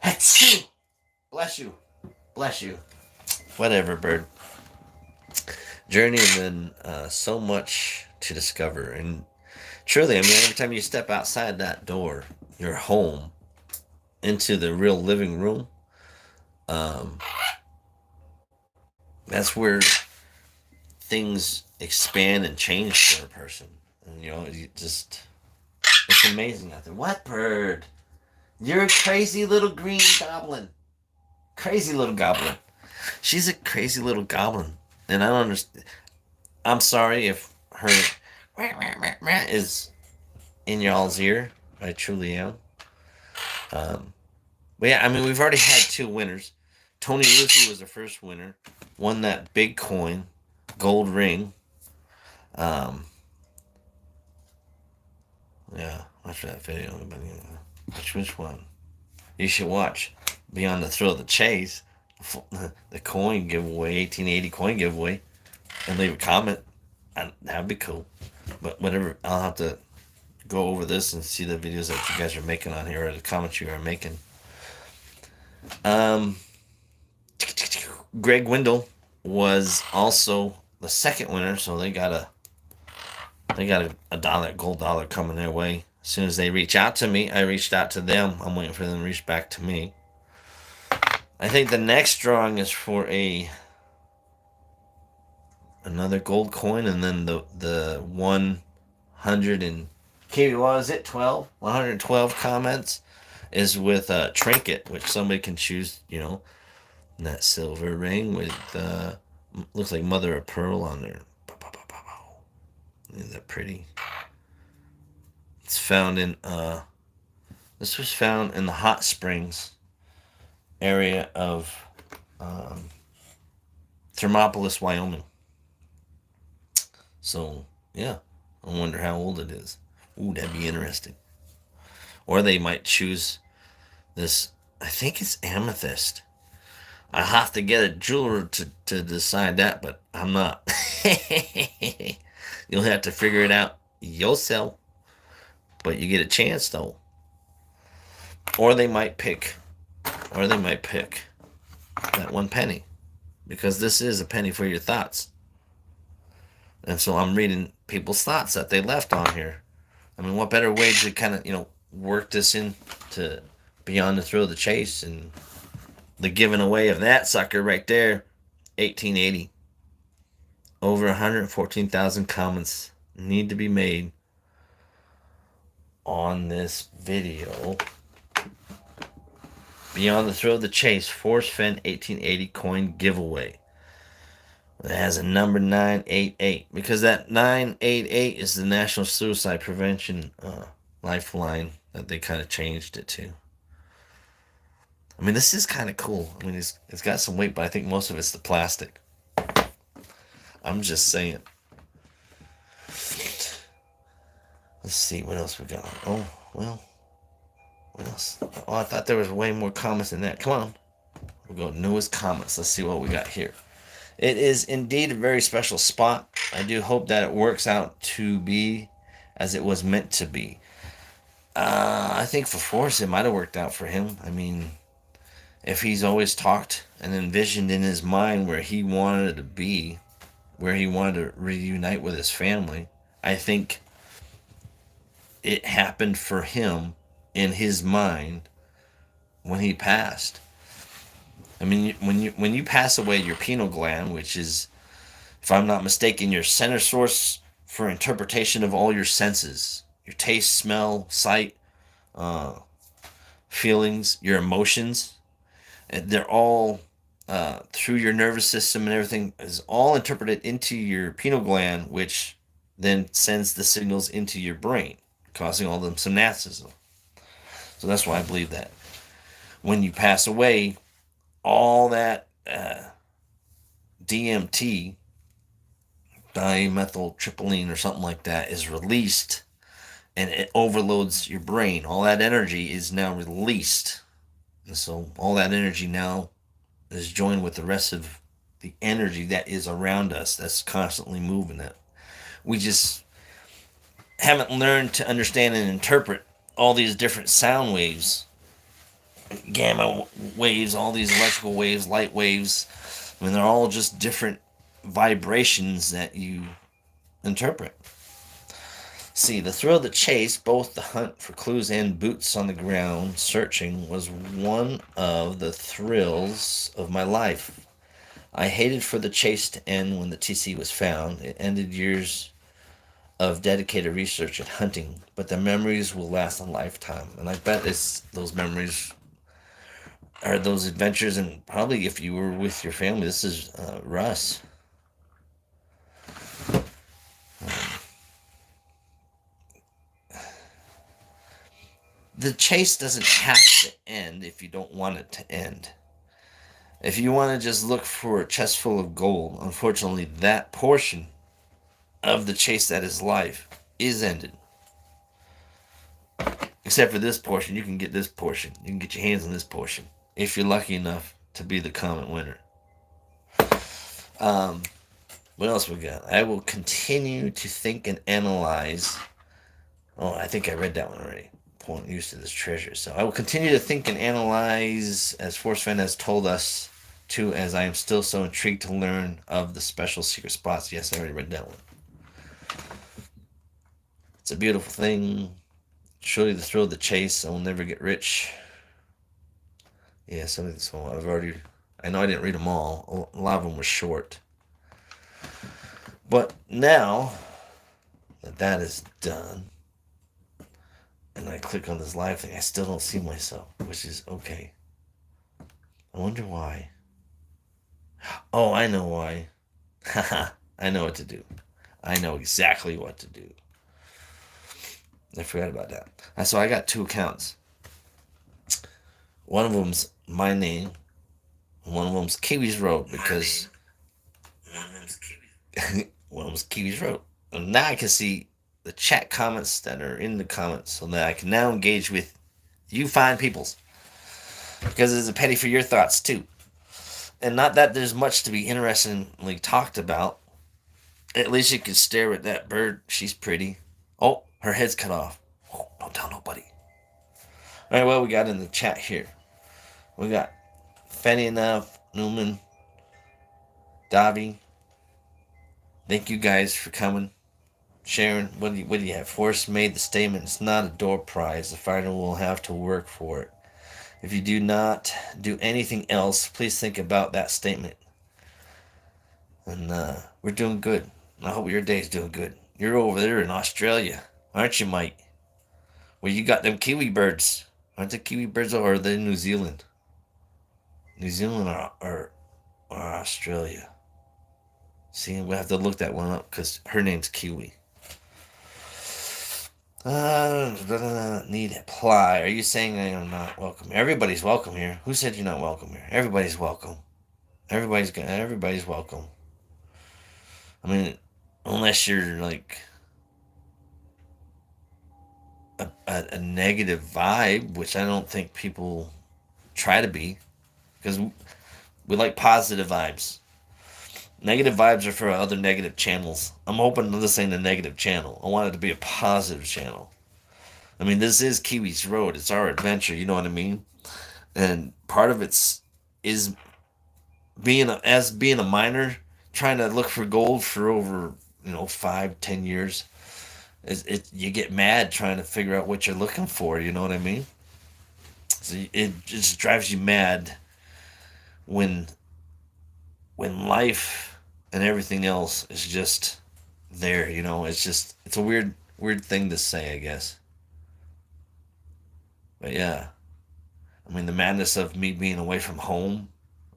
Achoo. Bless you. Bless you. Whatever, bird. Journey, and then so much to discover. And truly, I mean, every time you step outside that door, your home, into the real living room, um, that's where things expand and change for a person. And, it's amazing out there. What, bird? You're a crazy little green goblin. Crazy little goblin. She's a crazy little goblin. And I don't understand. I'm sorry if her is in y'all's ear. I truly am. But yeah, I mean, we've already had two winners. Tony Lucy was the first winner. Won that big coin, gold ring. Um, yeah, watch that video. Which one? You should watch. Beyond the Thrill of the Chase, the coin giveaway, 1880 coin giveaway, and leave a comment. That'd be cool. But whatever, I'll have to go over this and see the videos that you guys are making on here, or the comments you are making. Greg Wendell was also the second winner, so they got a dollar, gold dollar coming their way. As soon as they reach out to me, I reached out to them. I'm waiting for them to reach back to me. I think the next drawing is for another gold coin, and then the 100 and Katie, what was it? 112 comments is with a trinket, which somebody can choose. That silver ring with looks like mother of pearl on there. Isn't that pretty? It's found in this was found in the hot springs area of Thermopolis, Wyoming. So yeah, I wonder how old it is. Ooh, that'd be interesting. Or they might choose this. I think it's amethyst. I have to get a jeweler to decide that, but I'm not. You'll have to figure it out yourself. But you get a chance though. Or they might pick that one penny. Because this is a penny for your thoughts. And so I'm reading people's thoughts that they left on here. I mean, what better way to kind of, work this in to Beyond the Thrill of the Chase and the giving away of that sucker right there, 1880. Over 114,000 comments need to be made on this video. Beyond the Thrill of the Chase, Forrest Fenn 1880 coin giveaway. It has a number 988 because that 988 is the National Suicide Prevention lifeline that they kind of changed it to. I mean, this is kind of cool. I mean, it's got some weight, but I think most of it's the plastic. I'm just saying. Let's see what else we got. Oh, well, what else? Oh, I thought there was way more comments than that. Come on. We'll go newest comments. Let's see what we got here. It is indeed a very special spot. I do hope that it works out to be as it was meant to be. I think for Forrest, it might have worked out for him. I mean, if he's always talked and envisioned in his mind where he wanted to be, where he wanted to reunite with his family, I think it happened for him in his mind when he passed. I mean, when you pass away, your pineal gland, which is, if I'm not mistaken, your center source for interpretation of all your senses, your taste, smell, sight, uh, feelings, your emotions, they're all through your nervous system and everything is all interpreted into your pineal gland, which then sends the signals into your brain, causing all them synapses. So that's why I believe that when you pass away, all that DMT, dimethyltryptamine or something like that, is released and it overloads your brain. All that energy is now released. And so all that energy now is joined with the rest of the energy that is around us that's constantly moving it. We just haven't learned to understand and interpret all these different sound waves, gamma waves, all these electrical waves, light waves. I mean, they're all just different vibrations that you interpret. See, the thrill of the chase, both the hunt for clues and boots on the ground searching, was one of the thrills of my life. I hated for the chase to end when the TC was found. It ended years of dedicated research and hunting, but the memories will last a lifetime. And I bet it's those memories are those adventures, and probably if you were with your family, this is Russ. The chase doesn't have to end if you don't want it to end. If you want to just look for a chest full of gold, unfortunately, that portion of the chase that is life is ended. Except for this portion, you can get this portion. You can get your hands on this portion if you're lucky enough to be the comment winner. What else we got? I will continue to think and analyze. Oh, I think I read that one already. Point used to this treasure. So I will continue to think and analyze as Forrest Fenn has told us to, as I am still so intrigued to learn of the special secret spots. Yes, I already read that one. It's a beautiful thing. Surely the thrill of the chase. I will never get rich. Yeah, some of this one I know I didn't read them all. A lot of them were short. But now that that is done, and I click on this live thing, I still don't see myself, which is okay. I wonder why. Oh, I know why. Haha, I know what to do. I know exactly what to do. I forgot about that. So I got two accounts. One of them's my name, and one of them's Kiwi's Road, because one of them's Kiwi's Road. And now I can see the chat comments that are in the comments, so that I can now engage with you fine peoples, because it's a petty for your thoughts too. And not that there's much to be interestingly talked about. At least you can stare at that bird. She's pretty. Oh, her head's cut off. Oh, don't tell nobody. All right, well, we got in the chat here. We got Fanny Enough, Newman, Davi. Thank you guys for coming. Sharon, what do you have? Forrest made the statement, it's not a door prize. The fighter will have to work for it. If you do not do anything else, please think about that statement. And we're doing good. I hope your day's doing good. You're over there in Australia, aren't you, Mike? Well, you got them kiwi birds. Aren't the kiwi birds, or are they New Zealand? New Zealand or Australia? See, we have to look that one up because her name's Kiwi. Need apply. Are you saying I am not welcome? Everybody's welcome here. Who said you're not welcome here? Everybody's welcome. Everybody's welcome. I mean, unless you're like a negative vibe, which I don't think people try to be, because we like positive vibes. Negative vibes are for other negative channels. I'm hoping this ain't a negative channel. I want it to be a positive channel. I mean, this is Kiwi's Road. It's our adventure. You know what I mean? And part of it's is being a miner, trying to look for gold for over 5, 10 years. You get mad trying to figure out what you're looking for. You know what I mean? So it just drives you mad when life and everything else is just there. It's a weird thing to say, I guess. But yeah, I mean the madness of me being away from home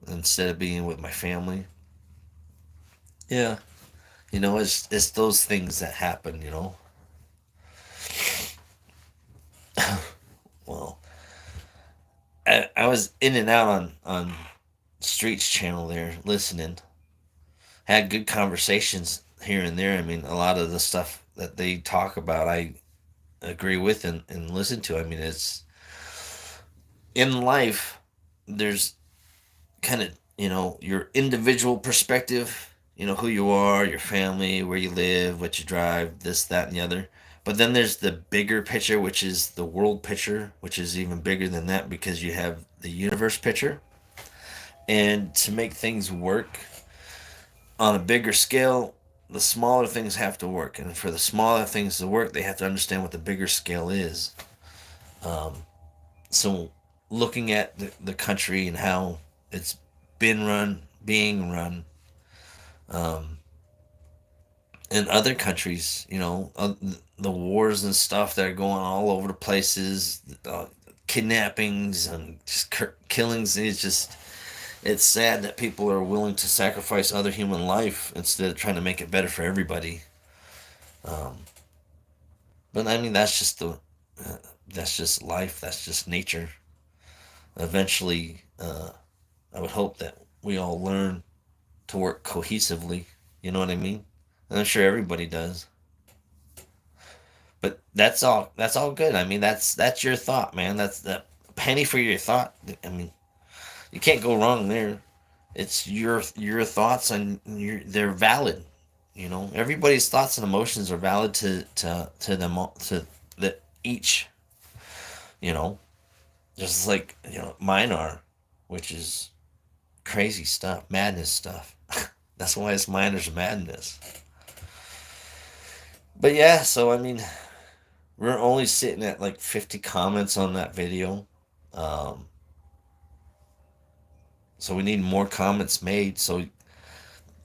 instead of being with my family. Yeah, it's those things that happen. Well, I was in and out on Streets channel there listening. Had good conversations here and there. I mean, a lot of the stuff that they talk about, I agree with and listen to. I mean, it's in life. There's kind of your individual perspective. Who you are, your family, where you live, what you drive, this, that, and the other. But then there's the bigger picture, which is the world picture, which is even bigger than that because you have the universe picture. And to make things work on a bigger scale, the smaller things have to work. And for the smaller things to work, they have to understand what the bigger scale is. Um, so looking at the country and how it's being run, um, in other countries, the wars and stuff that are going all over the places, kidnappings and just killings. It's sad that people are willing to sacrifice other human life instead of trying to make it better for everybody. Um, but I mean, that's just life. That's just nature. Eventually, I would hope that we all learn to work cohesively. You know what I mean? And I'm sure everybody does. But that's all good. I mean, that's your thought, man. That's the penny for your thought. I mean, you can't go wrong there. It's your thoughts and they're valid. Everybody's thoughts and emotions are valid to them to the each. You know, just like mine are, which is crazy stuff, madness stuff. That's why it's miners madness. But yeah, so I mean, we're only sitting at like 50 comments on that video. Um, so we need more comments made. So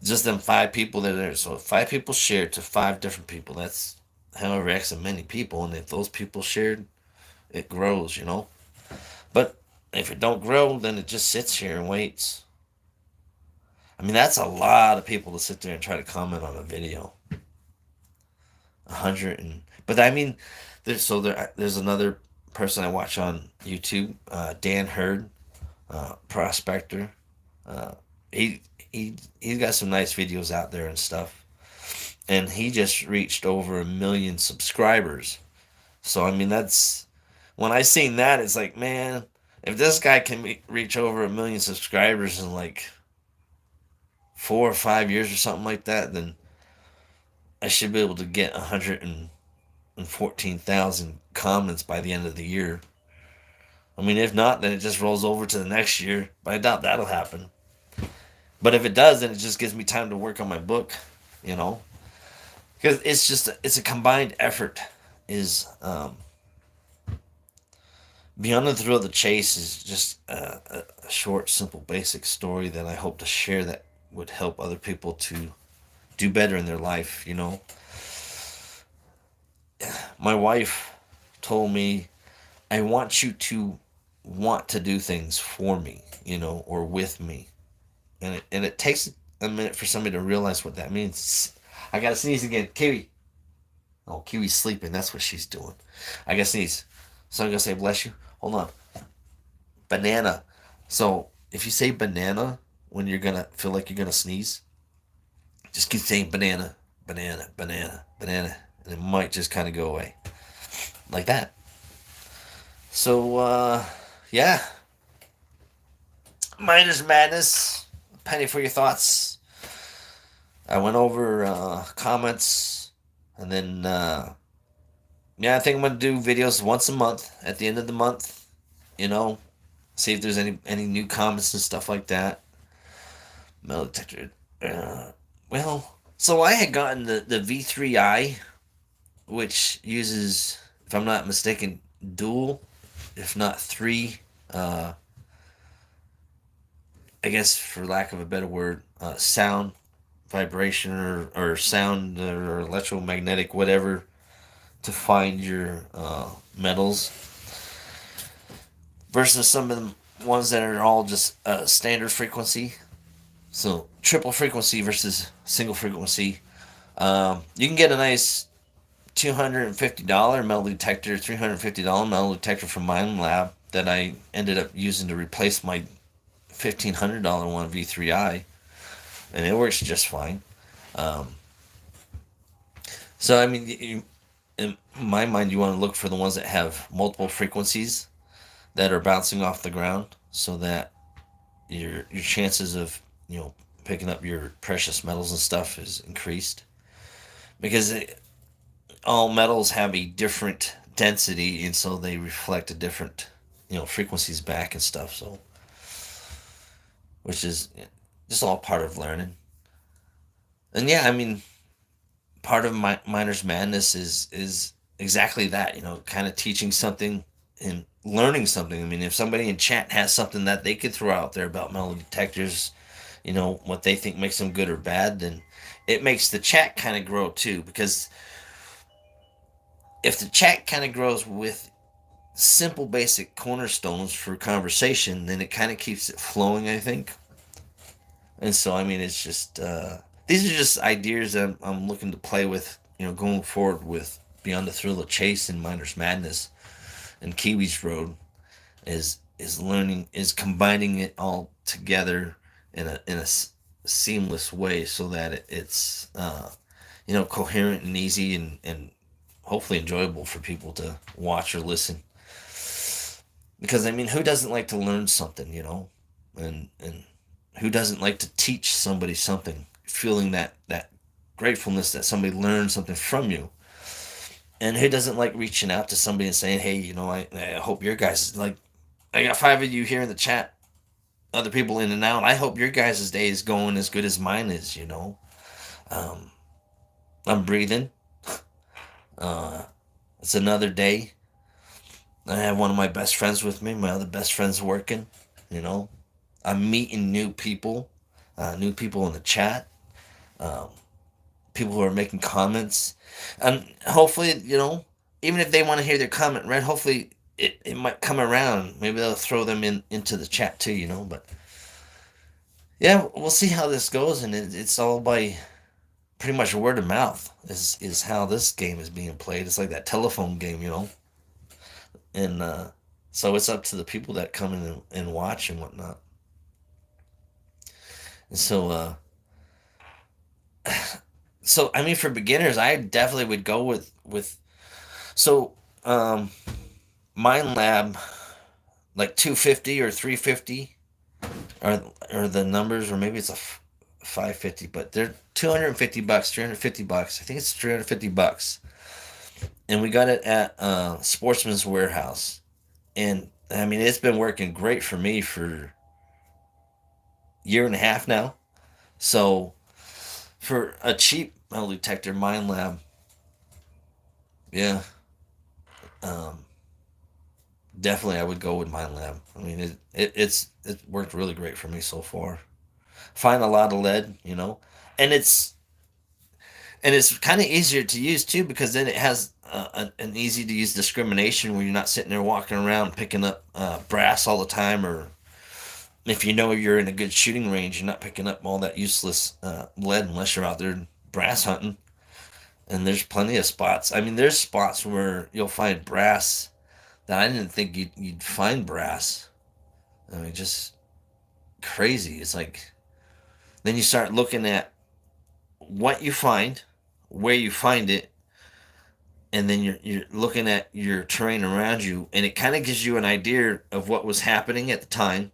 just them 5 people that are there. So if 5 people shared to 5 different people. That's however X and many people. And if those people shared, it grows. But if it don't grow, then it just sits here and waits. I mean, that's a lot of people to sit there and try to comment on a video. 100. But I mean, there's another person I watch on YouTube, Dan Hurd, prospector. Uh, he he's got some nice videos out there and stuff, and he just reached over 1 million subscribers. So I mean, that's when I seen that, it's like, man, if this guy can reach over 1 million subscribers in like 4 or 5 years or something like that, then I should be able to get 114,000 comments by the end of the year. I mean, if not, then it just rolls over to the next year. But I doubt that'll happen. But if it does, then it just gives me time to work on my book, you know. because it's a combined effort. Is Beyond the Thrill of the Chase is just a short, simple, basic story that I hope to share that would help other people to do better in their life. My wife told me, I want you to want to do things for me, or with me. And it takes a minute for somebody to realize what that means. I gotta sneeze again. Kiwi. Oh, Kiwi's sleeping. That's what she's doing. I gotta sneeze. So I'm gonna say, bless you. Hold on. Banana. So if you say banana when you're gonna feel like you're gonna sneeze, just keep saying banana, banana, banana, banana, and it might just kind of go away like that. So yeah, minus madness. Penny for your thoughts. I went over comments, and then yeah, I think I'm gonna do videos once a month at the end of the month. You know, see if there's any new comments and stuff like that. Metal detector. Well, so I had gotten the V3i, which uses, if I'm not mistaken, dual, if not three. Uh, I guess for lack of a better word, sound, vibration, or sound or electromagnetic, whatever, to find your metals, versus some of the ones that are all just standard frequency. So triple frequency versus single frequency. You can get a nice $250 metal detector, $350 metal detector from Mine Lab that I ended up using to replace my $1,500 one V3i, and it works just fine. Um, so I mean, in my mind, you want to look for the ones that have multiple frequencies that are bouncing off the ground, so that your chances of picking up your precious metals and stuff is increased, because all metals have a different density, and so they reflect a different frequencies back and stuff. So, which is just all part of learning. And yeah, I mean, part of my miner's madness is exactly that. Kind of teaching something and learning something. I mean, if somebody in chat has something that they could throw out there about metal detectors, what they think makes them good or bad, then it makes the chat kind of grow too. Because if the chat kind of grows with simple, basic cornerstones for conversation, then it kind of keeps it flowing, I think. And so, I mean, it's just these are just ideas that I'm looking to play with, going forward with Beyond the Thrill of Chase and Miner's Madness and Kiwi's Road, is combining it all together in a seamless way, so that it's coherent and easy, and hopefully enjoyable for people to watch or listen. Because I mean, who doesn't like to learn something, and who doesn't like to teach somebody something, feeling that gratefulness that somebody learned something from you. And who doesn't like reaching out to somebody and saying, hey, I hope your guys, like, I got 5 of you here in the chat, other people in and out. I hope your guys' day is going as good as mine is. Um, I'm breathing. Uh, it's another day. I have one of my best friends with me. My other best friend's working. I'm meeting new people in the chat, um, people who are making comments, and hopefully, even if they want to hear their comment read, hopefully it might come around. Maybe they'll throw them into the chat too. But yeah, we'll see how this goes, and it's all by pretty much word of mouth is how this game is being played. It's like that telephone game. And so it's up to the people that come in and watch and whatnot. And so I mean, for beginners, I definitely would go with so Mind Lab, like 250 or 350 or the numbers, or maybe it's a 550, but they're $250, $350. I think it's $350, and we got it at Sportsman's Warehouse. And I mean, it's been working great for me for a year and a half now. So for a cheap metal detector mine lab. Yeah, um, definitely I would go with mine lab. I mean, it worked really great for me so far. Find a lot of lead, and it's kind of easier to use too because then it has an easy to use discrimination where you're not sitting there walking around picking up brass all the time, or if you know you're in a good shooting range, you're not picking up all that useless lead unless you're out there brass hunting. And there's plenty of spots. I mean, there's spots where you'll find brass that I didn't think you'd find brass. I mean, just crazy. It's like then you start looking at what you find, where you find it, and then you're looking at your terrain around you, and it kind of gives you an idea of what was happening at the time,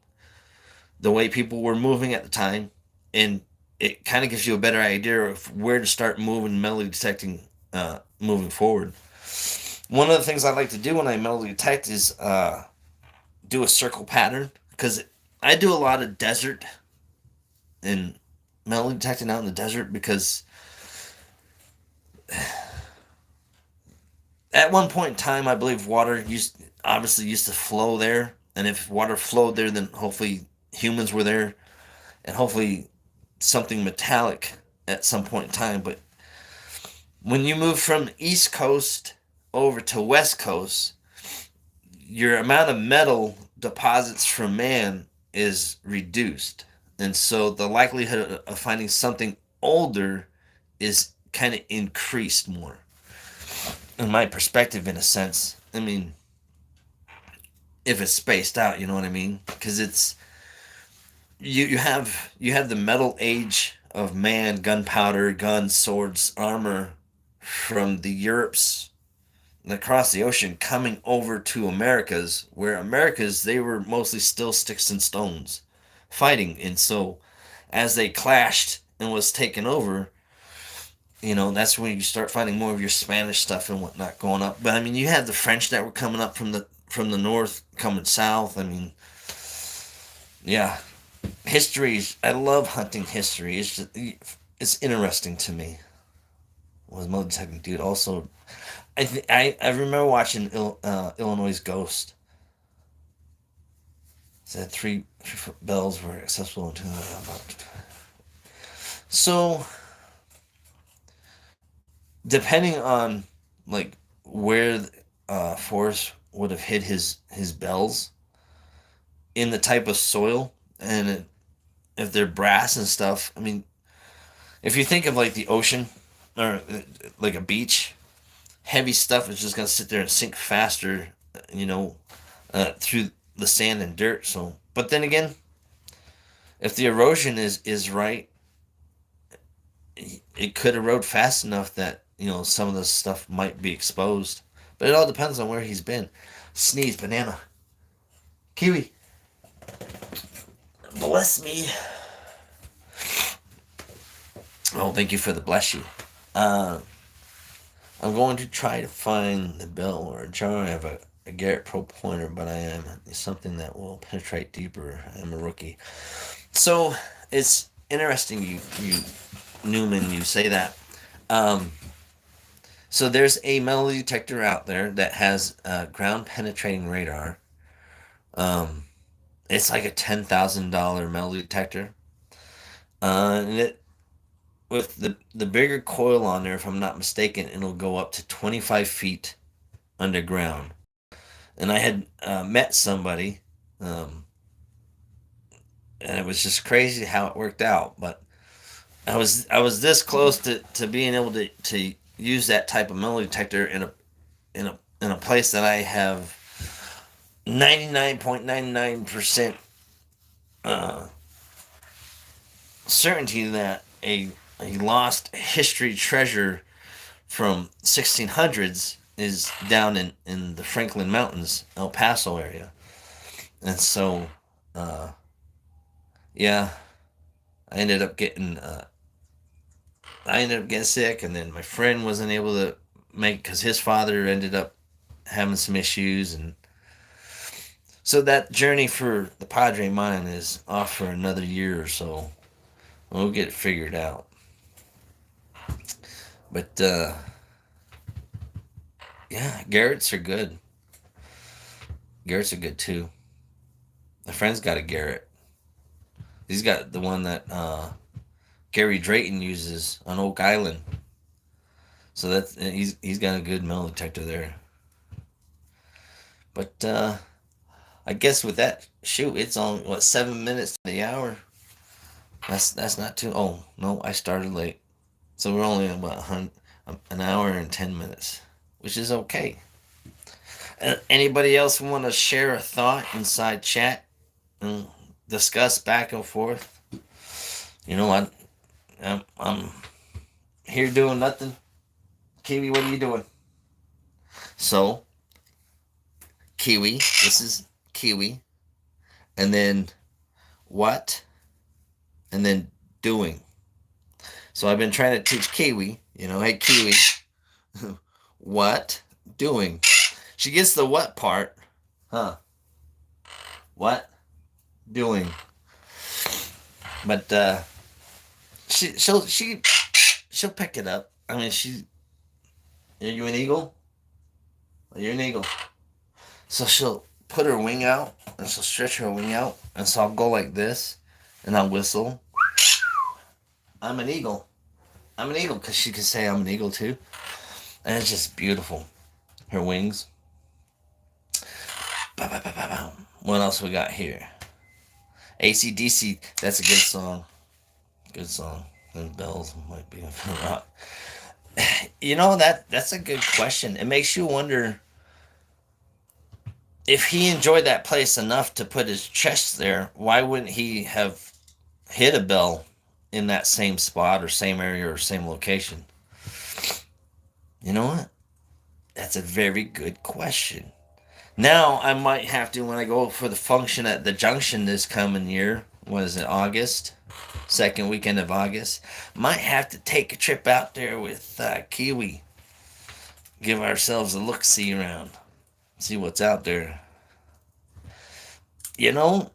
the way people were moving at the time, and it kind of gives you a better idea of where to start moving, metal detecting, moving forward. One of the things I like to do when I metal detect is do a circle pattern because I do a lot of desert and metal detecting out in the desert because at one point in time, I believe water used to flow there, and if water flowed there, then hopefully humans were there, and hopefully something metallic at some point in time. But when you move from East Coast over to West Coast, your amount of metal deposits from man is reduced, and so the likelihood of finding something older is kind of increased more. In my perspective, in a sense, I mean, if it's spaced out, you know what I mean? Because it's you have the metal age of man, gunpowder, guns, swords, armor from the Europes across the ocean coming over to Americas, where Americas they were mostly still sticks and stones fighting, and so as they clashed and was taken over, that's when you start finding more of your Spanish stuff and whatnot going up. But I mean, you had the French that were coming up from the north, coming south. I mean, yeah, history. I love hunting history. It's interesting to me. Was motorcycling, detecting, dude? Also, I remember watching Illinois' Ghost. It said three bells were accessible to so depending on like where Forrest would have hid his bells in the type of soil and if they're brass and stuff. I mean, if you think of like the ocean or like a beach, heavy stuff is just gonna sit there and sink faster, through the sand and dirt. So, but then again, if the erosion is right, it could erode fast enough that some of the stuff might be exposed. But it all depends on where he's been. Sneeze, banana, kiwi. Bless me. Oh, thank you for the bless you. Uh, I'm going to try to find the bell or a jar. I have a Garrett Pro pointer, but I am something that will penetrate deeper. I'm a rookie. So it's interesting you Newman, you say that. Um, so there's a metal detector out there that has ground penetrating radar. Um, it's like a $10,000 metal detector. And it with the bigger coil on there, if I'm not mistaken, it'll go up to 25 feet underground. And I had met somebody, um, and it was just crazy how it worked out. But I was this close to being able to use that type of metal detector in a place that I have 99.99% uh, certainty that a lost history treasure from 1600s is down in the Franklin Mountains, El Paso area. And so, uh, yeah, I ended up getting sick, and then my friend wasn't able to make because his father ended up having some issues, and so that journey for the Padre mine is off for another year or so. We'll get it figured out. But yeah, Garrett's are good. Garrett's are good too. My friend's got a Garrett. He's got the one that Gary Drayton uses on Oak Island. So that's he's got a good metal detector there. But I guess with that, shoot, it's on what 7 minutes to the hour. That's not too. Oh no, I started late, so we're only about an hour and 10 minutes, which is okay. Anybody else want to share a thought inside chat and discuss back and forth? You know what? I'm here doing nothing. Kiwi, what are you doing? So, Kiwi, this is Kiwi, and then what, and then doing. So I've been trying to teach Kiwi, hey Kiwi, what, doing. She gets the what part, huh? What, doing. But she'll pick it up. I mean, are you an eagle? You're an eagle. So she'll put her wing out and she'll stretch her wing out, and so I'll go like this, and I'll whistle. I'm an eagle. I'm an eagle because she can say I'm an eagle too, and it's just beautiful. Her wings. What else we got here? AC/DC. That's a good song. Good song. And bells might be a rock. That's a good question. It makes you wonder if he enjoyed that place enough to put his chest there. Why wouldn't he have hit a bell in that same spot or same area or same location? You know what? That's a very good question. Now I might have to, when I go for the function at the Junction this coming year. What is it, August? Second weekend of August. Might have to take a trip out there with Kiwi. Give ourselves a look-see around. See what's out there. You know,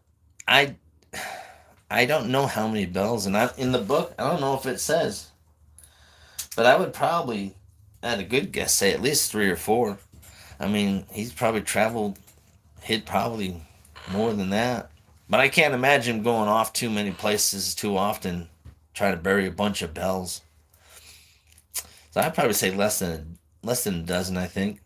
I I don't know how many bells, and in the book, I don't know if it says, but I would probably, at a good guess, say at least 3 or 4. I mean, he's probably traveled, hit probably more than that. But I can't imagine going off too many places too often, trying to bury a bunch of bells. So I'd probably say less than a dozen, I think.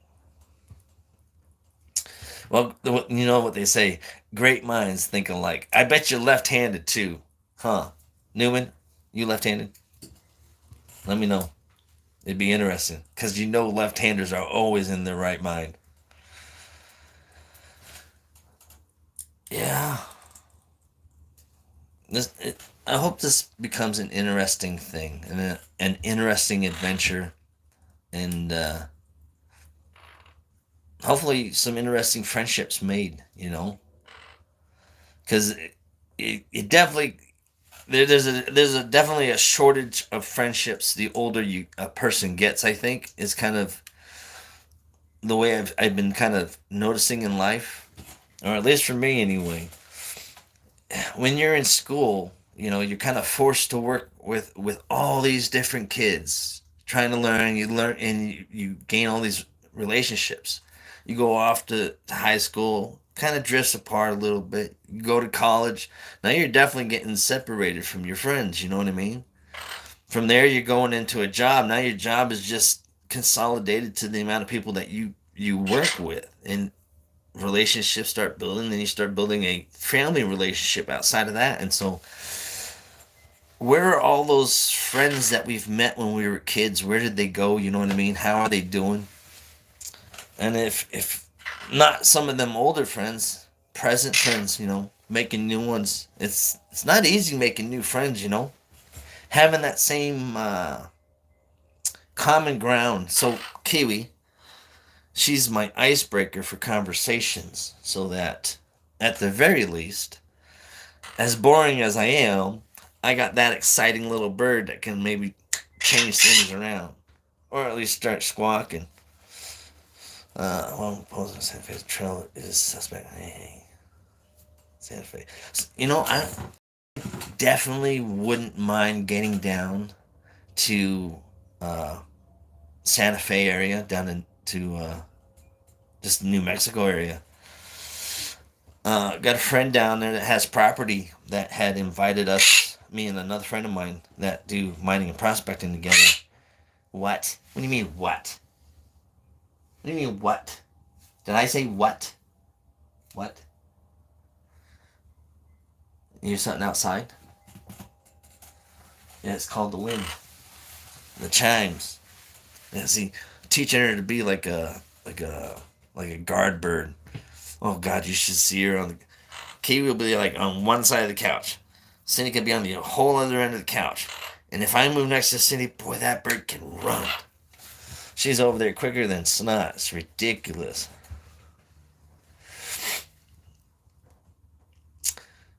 Well, you know what they say, great minds think alike. I bet you're left-handed too, huh? Newman, you left-handed? Let me know. It'd be interesting because left-handers are always in their right mind. Yeah. I hope this becomes an interesting thing and an interesting adventure, and hopefully some interesting friendships made. Because it definitely there's definitely a shortage of friendships the older a person gets. I think is kind of the way I've been kind of noticing in life, or at least for me anyway. When you're in school, you're kind of forced to work with all these different kids, trying to learn. You learn and you gain all these relationships. You go off to high school, kind of drifts apart a little bit. You go to college. Now you're definitely getting separated from your friends. You know what I mean? From there, you're going into a job. Now your job is just consolidated to the amount of people that you work with, and relationships start building. Then you start building a family relationship outside of that, and so where are all those friends that we've met when we were kids? Where did they go? You know what I mean? How are they doing? And if not some of them older friends, present friends, making new ones. It's not easy making new friends, having that same common ground. So Kiwi, she's my icebreaker for conversations, so that at the very least, as boring as I am, I got that exciting little bird that can maybe change things around, or at least start squawking. One posing Santa Fe's trail is suspect. Hey, Santa Fe. I definitely wouldn't mind getting down to Santa Fe area down into just New Mexico area. Got a friend down there that has property that had invited us, me and another friend of mine that do mining and prospecting together. What? What do you mean what? What do you mean what? Did I say what? What? You hear something outside? Yeah, it's called the wind. The chimes. Yeah, see, teaching her to be like a guard bird. Oh God, you should see her on the. Kiwi will be like on one side of the couch. Cindy could be on the whole other end of the couch. And if I move next to Cindy, boy, that bird can run. She's over there quicker than snot. It's ridiculous.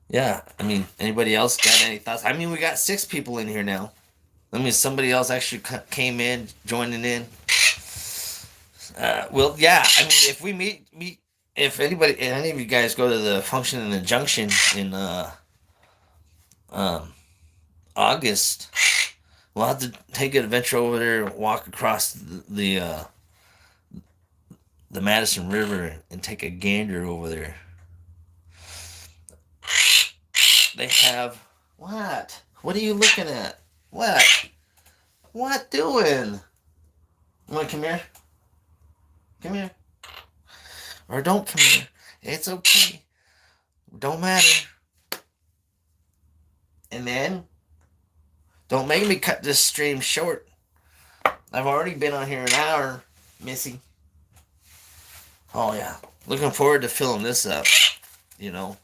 Yeah, I mean, anybody else got any thoughts? I mean, we got 6 people in here now. I mean, somebody else actually came in, joining in. Well, yeah. I mean, if we meet, if any of you guys go to the function in the junction in um, August, we'll have to take an adventure over there, and walk across the Madison River, and take a gander over there. They have what? What are you looking at? What? What doing? You want to come here? Come here. Or don't come here. It's okay. Don't matter. And then, don't make me cut this stream short. I've already been on here an hour, Missy. Oh, yeah. Looking forward to filling this up, you know.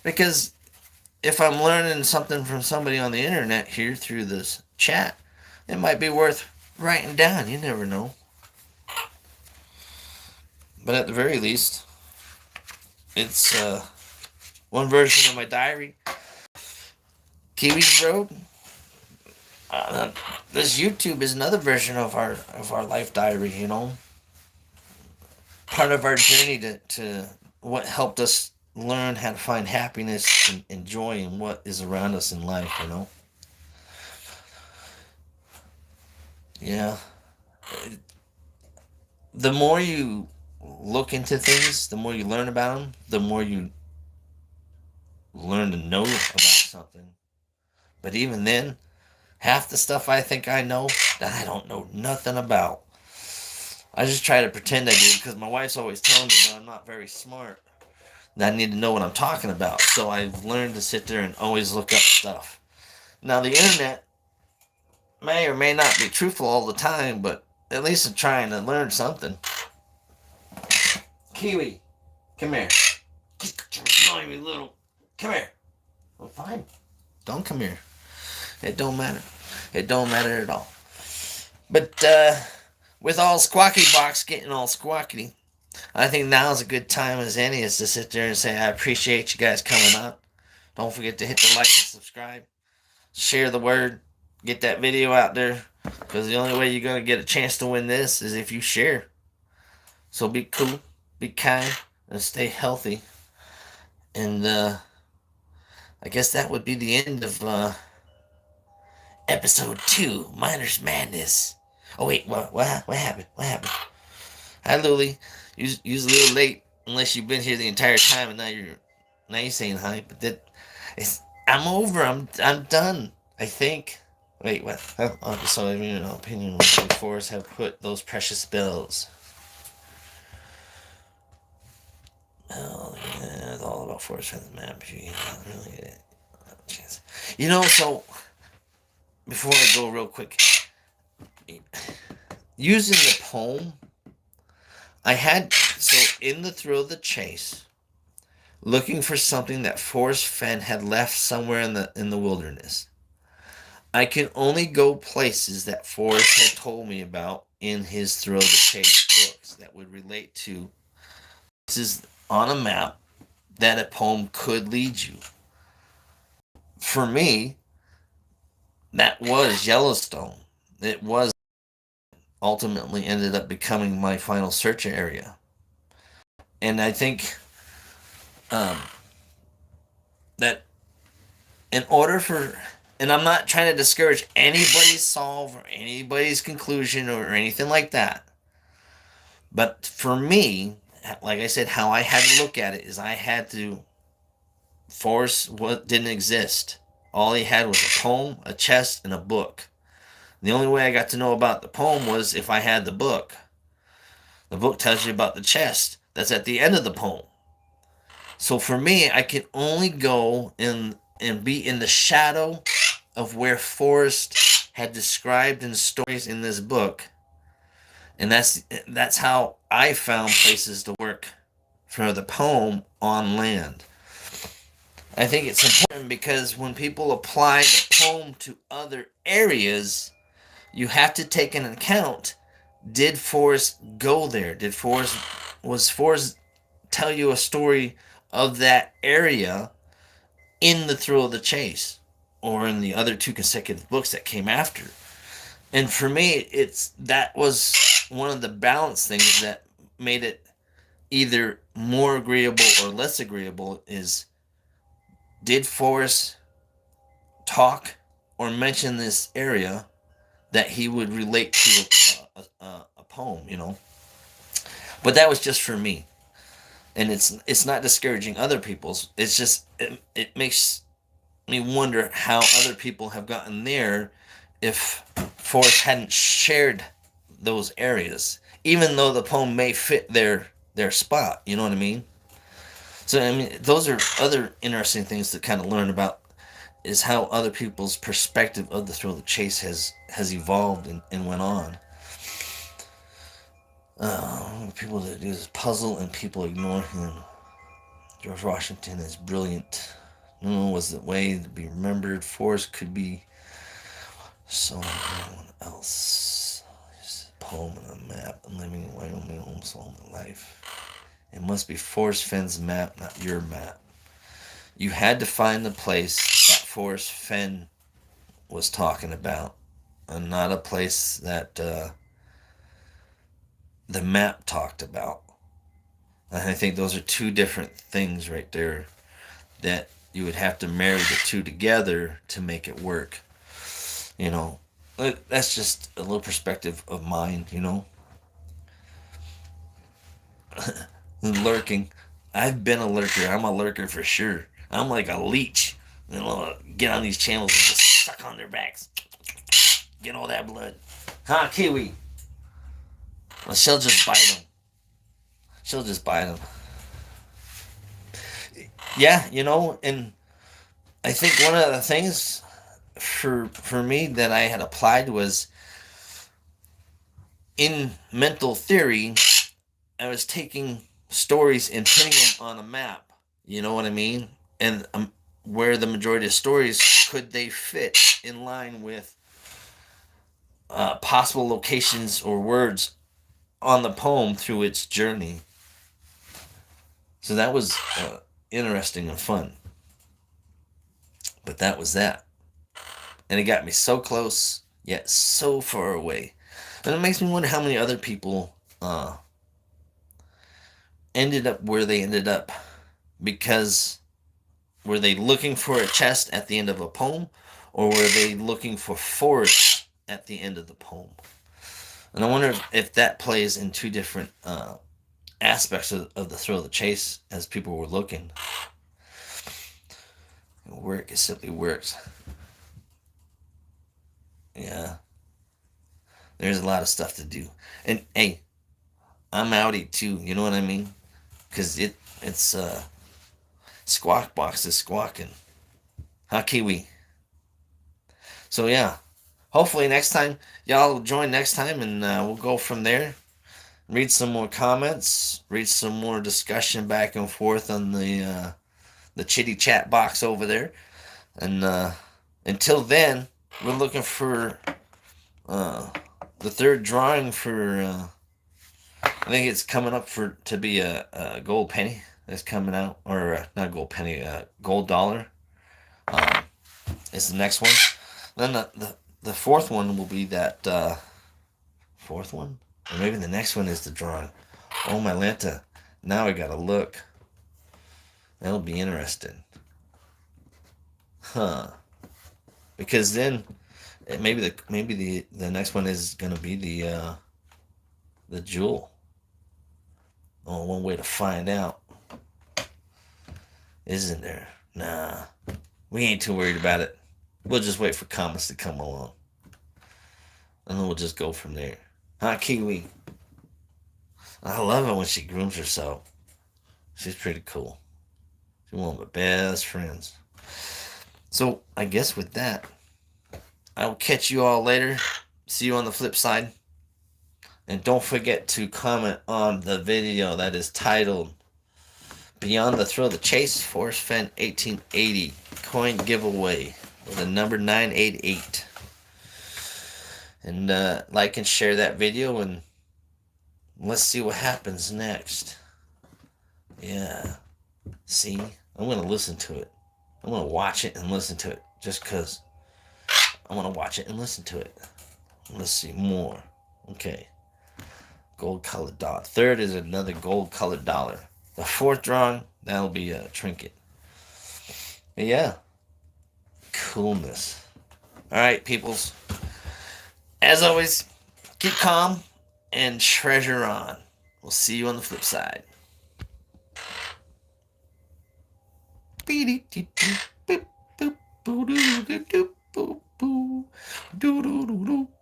Because if I'm learning something from somebody on the internet here through this chat, it might be worth writing down. You never know. But at the very least, it's one version of my diary. Kiwi's Road. This YouTube is another version of our life diary. You know, part of our journey to what helped us learn how to find happiness and joy in what is around us in life. You know. Yeah. The more you look into things, the more you learn about them, the more you learn to know about something. But even then, half the stuff I think I know that I don't know nothing about. I just try to pretend I do because my wife's always telling me that I'm not very smart. That I need to know what I'm talking about. So I've learned to sit there and always look up stuff. Now the internet may or may not be truthful all the time, but at least I'm trying to learn something. Kiwi, come here. Annoying me little. Come here. Well, fine. Don't come here. It don't matter. It don't matter at all. But with all Squawky Box getting all squawky, I think now's a good time as any is to sit there and say I appreciate you guys coming out. Don't forget to hit the like and subscribe. Share the word. Get that video out there. Because the only way you're going to get a chance to win this is if you share. So be cool. Be kind. And stay healthy. And I guess that would be the end of episode 2, Miner's Madness. Oh wait, what happened? What happened? Hi, Luli. You're a little late, unless you've been here the entire time, and now you're saying hi. But I'm over. I'm done. I think. Wait, what? Oh, so I mean, an opinion when Forrest have put those precious spells. Oh, yeah, it's all about Forrest Fenn's map. Really, you know, so before I go real quick, using the poem, I had so in the thrill of the chase, looking for something that Forrest Fenn had left somewhere in the wilderness. I can only go places that Forrest had told me about in his Thrill of the Chase books that would relate to places on a map that a poem could lead you. For me, that was Yellowstone. It was ultimately ended up becoming my final search area. And I think that in order for And I'm not trying to discourage anybody's solve or anybody's conclusion or anything like that. But for me, like I said, how I had to look at it is I had to force what didn't exist. All he had was a poem, a chest, and a book. The only way I got to know about the poem was if I had the book. The book tells you about the chest. That's at the end of the poem. So for me, I can only go in and be in the shadow of where Forrest had described in stories in this book. And that's how I found places to work for the poem on land. I think it's important because when people apply the poem to other areas, you have to take into account, did Forrest go there? Was Forrest tell you a story of that area in the Thrill of the Chase or in the other two consecutive books that came after? And for me, that was one of the balance things that made it either more agreeable or less agreeable is, did Forrest talk or mention this area that he would relate to a poem, But that was just for me. And it's not discouraging other people's. It's just it makes me wonder how other people have gotten there if Forrest hadn't shared those areas, even though the poem may fit their spot. You know what I mean? So I mean, those are other interesting things to kind of learn about, is how other people's perspective of the Thrill of the Chase has evolved and went on. People that do this puzzle and people ignore him. George Washington is brilliant. No was the way to be remembered. Forrest could be someone else. Just a poem and a map. I'm living in Wyoming almost all my life. It must be Forrest Fenn's map, not your map. You had to find the place that Forrest Fenn was talking about, and not a place that the map talked about. And I think those are two different things right there, that you would have to marry the two together to make it work. That's just a little perspective of mine, Lurking. I've been a lurker. I'm a lurker for sure. I'm like a leech. Get on these channels and just suck on their backs. Get all that blood. Huh, Kiwi? Well, she'll just bite them. She'll just bite them. Yeah, and I think one of the things for me that I had applied was, in mental theory, I was taking stories and putting them on a map. You know what I mean? And where the majority of stories, could they fit in line with possible locations or words on the poem through its journey. So that was interesting and fun. But that was that. And it got me so close, yet so far away. And it makes me wonder how many other people ended up where they ended up. Because were they looking for a chest at the end of a poem? Or were they looking for Forrest at the end of the poem? And I wonder if that plays in two different aspects of the Thrill of the Chase as people were looking. It simply works. Yeah. There's a lot of stuff to do. And hey, I'm outie too, you know what I mean? Because it's Squawk Box is squawking. Huh, Kiwi? So yeah. Hopefully next time, y'all join next time and we'll go from there. Read some more comments. Read some more discussion back and forth on the chitty chat box over there. And until then, we're looking for the third drawing for, I think it's coming up to be a gold penny that's coming out. Or not gold penny, gold dollar. Is the next one. Then the fourth one will be that fourth one? Or maybe the next one is the drawing. Oh my Lanta. Now I gotta look. That'll be interesting. Huh. because then maybe the next one is gonna be the jewel. Oh, one way to find out, isn't there? Nah, we ain't too worried about it. We'll just wait for comments to come along, and then we'll just go from there. Huh, Kiwi? I love it when she grooms herself. She's pretty cool. She's one of my best friends. So I guess with that, I will catch you all later. See you on the flip side. And don't forget to comment on the video that is titled Beyond the Thrill of the Chase, Forrest Fenn 1880 coin giveaway with a number 988. And like and share that video, and let's see what happens next. Yeah. See? I'm going to listen to it. I'm going to watch it and listen to it just because I want to watch it and listen to it. Let's see more. Okay. Gold colored dollar. Third is another gold colored dollar. The fourth drawing, that'll be a trinket. But yeah. Coolness. Alright, peoples. As always, keep calm and treasure on. We'll see you on the flip side.